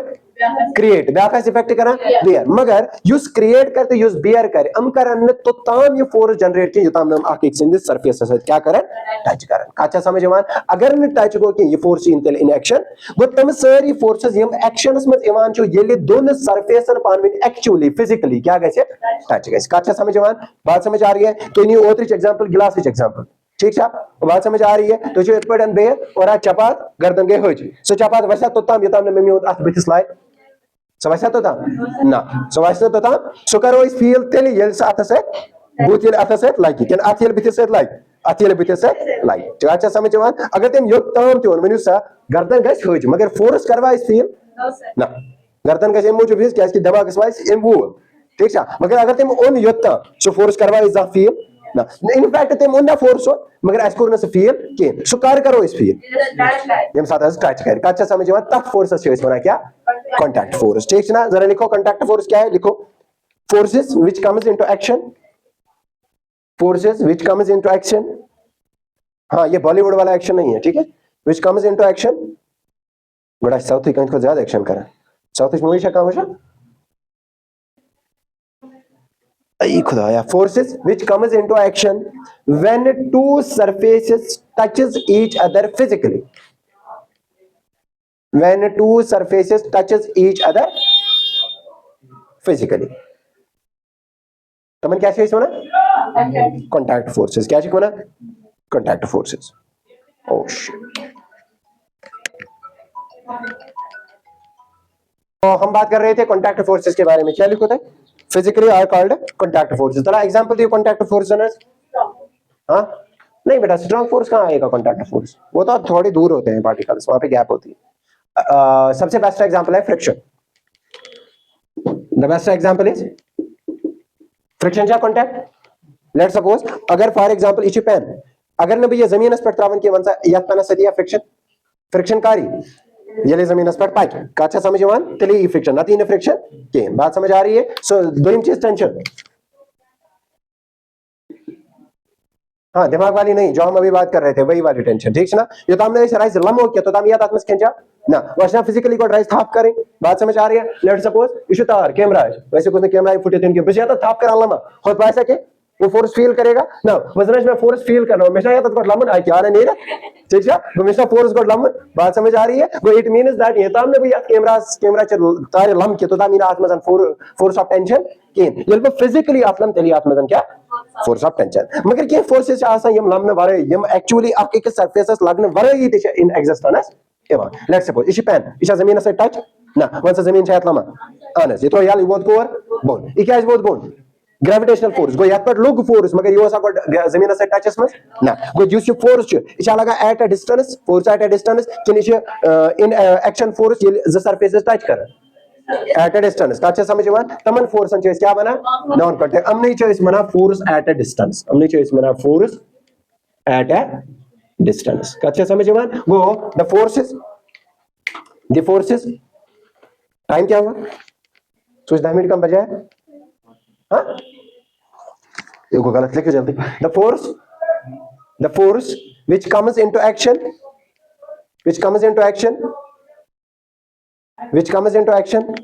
क्रिएट, ब्याख इफेक्ट कर बियर। मगर युस क्रिएट कर तो युस बियर कर हम करन तो ताम ये फोर्स जनरेट के युताम हम अख एक सिंध सरफेस से क्या करन? टच करन। अच्छा समझ में? अगर न टच गो कि ये फोर्स इन तेल इन एक्शन गो तम सारी फोर्सेस यम एक्शंस में इवान छ येले दोन सरफेसन पान एक्चुअली फिजिकली क्या गसे? टच गसे। अच्छा समझ में? बात समझ आ रही है? तो नी ओत्रिच एग्जांपल गिलास एग्जांपल। ठीक है? बात समझ आ रही है? तो जो इतपड़न बे और आ चपात गर्दन गए होज सो चपात वैसा तो ताम यताम ने मम्मी अथ बिथिस लाय सो वैसा तो ताम ना सो वैसा तो ताम सो करो इस फील तेल यल अथ से बूथ यल अथ से लाइक कैन अथ यल बिथिस से लाइक अथ यल बिथिस से लाइक। तो अच्छा समझ में? अगर तुम यो ताम तो मनु सा गर्दन गस होज मगर फोर्स करवा इस फील ना गर्दन गस एमो जो क्या इसकी दिमाग इस वाइस एमो। ठीक है? मगर अगर तुम ओन योत्ता सो फोर्स करवा इस द फील ना इनफैक्ट तुम ओन फोर्स हो मगर एस कोर से फील के सो कार करो इस फील यम साथ टच कर। अच्छा समझ में? तब फोर्सेस से बना क्या? Contact force. ठीक है ना? जरा लिखो कॉन्टैक्ट फोर्स क्या है? लिखो forces which comes into action, forces which comes into action. हाँ ये बॉलीवुड वाला एक्शन नहीं है। ठीक है? व्हिच कम्स इनटू एक्शन बड़ा साउथ इंडियन को ज्यादा एक्शन करा साउथ मूवी शा काम है आई खुदाया। Forces which comes into action when two surfaces touches each other physically, when two surfaces touches each other physically। तमन क्या चीज होना? Contact forces. क्या चीज होना? Contact forces. ओह तो हम बात कर रहे थे कॉन्टैक्ट फोर्सेस के बारे में। क्या लिखो थे? Physically are called contact forces. जरा एग्जांपल दियो कॉन्टैक्ट फोर्सेस। हाँ नहीं बेटा स्ट्रॉन्ग फोर्स कहाँ आएगा? कॉन्टैक्ट फोर्स वो तो थोड़ी दूर होते हैं पार्टिकल्स, वहां पे गैप होती है। सबसे बेस्ट एग्जांपल है friction. The best example is friction क्या कॉन्टैक्ट। लेट सपोज अगर फॉर एग्जांपल इच पेन अगर न भैया जमीन पर त्रावन के वंसा या पेन सदिया फ्रिक्शन फ्रिक्शन कारी ये जमीन पर पाइक का। अच्छा समझ में? तेली फ्रिक्शन नती इन फ्रिक्शन के। बात समझ आ रही है? सो दोनों चीज टेंशन। हाँ दिमाग वाली नहीं जो हम अभी बात कर रहे थे वही वाली टेंशन। ठीक है ना? ये तो हमने इस राइज लम हो किया तो हम याद आत्मस खिंचा ना वैसे फिजिकली को राइज थाप करें। बात समझ आ रही है? लेट सपोज इशू तार कैमरा है वैसे कुछ कैमरा फुटे थे इनके बस या तो थाप करा लमा हो पैसा के वो फोर्स फील करेगा ना वजन में फोर्स फील करना हमेशा या तो लमन आई क्या नहीं रहा। ठीक है? हमेशा फोर्स को लमन। बात समझ आ रही है? वो इट मींस दैट ये तो हमने भैया कैमरा कैमरा तारे लम के तो ताम इन आत्मजन फोर्स ऑफ टेंशन के ये फिजिकली आत्मन तेली आत्मजन क्या? Force of tension. मगर के फोर्सेस आसा यम लमने वारे यम एक्चुअली आपके के सरफेसेस लगने वारे ही दिशा इन एग्जिस्टेंस एवा। लेट्स सपोज इश पेन इश जमीन से टच ना वंस जमीन से लमा अनस ये तो याल वो कोर बोन इक्या इज बोथ बोन ग्रेविटेशनल फोर्स गो यात पर लोग फोर्स मगर यो सा को जमीन से टचस मस ना गो यूज फोर्स इश लगा at a distance force at a distance कि इश इन एक्शन फोर्स ये ज सरफेसेस टच कर एट अ डिस्टेंस का। अच्छा समझ में? तमन फोर्स चॉइस क्या बना? Non contact. हम नहीं चॉइस बना फोर्स एट अ डिस्टेंस, हम नहीं चॉइस बना फोर्स एट अ डिस्टेंस का। अच्छा समझ में? वो द फोर्सेस टाइम क्या हुआ? सोच 10 मिनट कम बजाय हाँ देखो गलत लिखे जल्दी। The force the force which comes into action which comes into action which comes into action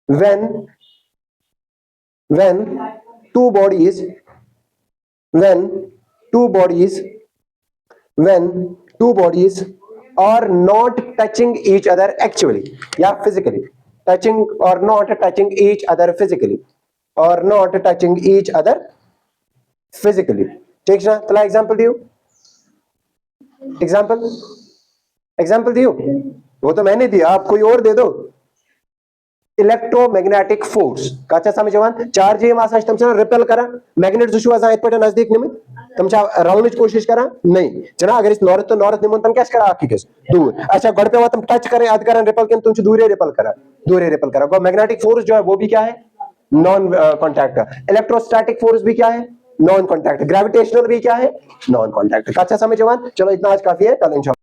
when two bodies when two bodies when two bodies are not touching each other actually, yeah, physically, touching or not touching each other physically, or not touching each other physically. ठीक ना? चला example दियो, example example दियो, वो तो मैंने दिया, आप कोई और दे दो. इलेक्ट्रोमैग्नेटिक फोर्स कच्चा समझवान चार्ज ये मासा तुमचा रिपेल करा मैग्नेट जुशु आजा इतपट नजदीक निमित तुमचा राउंड कोशिश करा नहीं जना अगर इस नॉर्थ तो नॉर्थ निमन तुम क्या करा आखी केस दूर अच्छा गड़ पे हुआ तुम टच करें अध करें रिपेल के तुम दूर रिपेल करा गो मैग्नेटिक फोर्स जो है वो भी क्या है नॉन कॉन्टैक्ट. इलेक्ट्रोस्टैटिक फोर्स भी क्या है नॉन कॉन्टैक्ट. ग्रेविटेशनल भी क्या है नॉन कॉन्टैक्ट. कच्चा समझवान चलो इतना आज काफी है, कल इंशाल्लाह